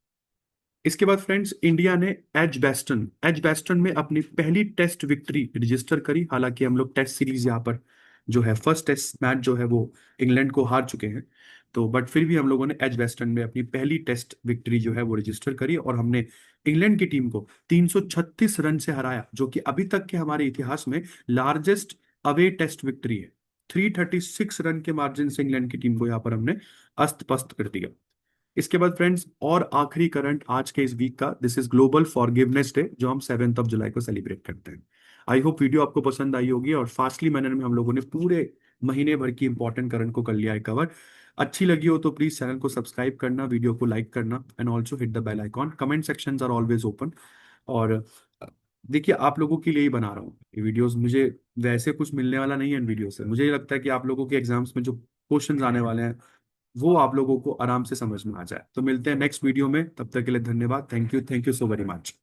S1: इसके बाद फ्रेंड्स इंडिया ने एज बेस्टन में अपनी पहली टेस्ट विक्ट्री रजिस्टर करी। हालांकि हम लोग टेस्ट सीरीज यहाँ पर जो है फर्स्ट टेस्ट मैच जो है वो इंग्लैंड को हार चुके हैं, तो बट फिर भी हम लोगों ने एज वेस्टर्न में अपनी पहली टेस्ट विक्ट्री जो है वो रजिस्टर करी और हमने इंग्लैंड की टीम को 336 रन से हराया, जो कि अभी तक के हमारे इतिहास में लार्जेस्ट अवे टेस्ट विक्ट्री है। 336 रन के मार्जिन से इंग्लैंड की टीम को यहाँ पर हमने अस्त पस्त कर दिया। इसके बाद फ्रेंड्स और आखिरी करंट आज के इस वीक का, this is global forgiveness day जो हम 7 जुलाई को सेलिब्रेट करते हैं। आई होप वीडियो आपको पसंद आई होगी और फास्टली मैनर में हम लोगों ने पूरे महीने भर की इंपॉर्टेंट करंट को कर लिया है कवर। अच्छी लगी हो तो प्लीज चैनल को सब्सक्राइब करना, वीडियो को लाइक करना and also hit the bell icon. Comment sections are always open. और देखिए आप लोगों के लिए ही बना रहा हूँ ये वीडियोस, मुझे वैसे कुछ मिलने वाला नहीं है इन वीडियो से। मुझे ये लगता है कि आप लोगों के एग्जाम्स में जो क्वेश्चंस आने वाले हैं वो आप लोगों को आराम से समझ में आ जाए। तो मिलते हैं नेक्स्ट वीडियो में, तब तक के लिए धन्यवाद। Thank you so very much.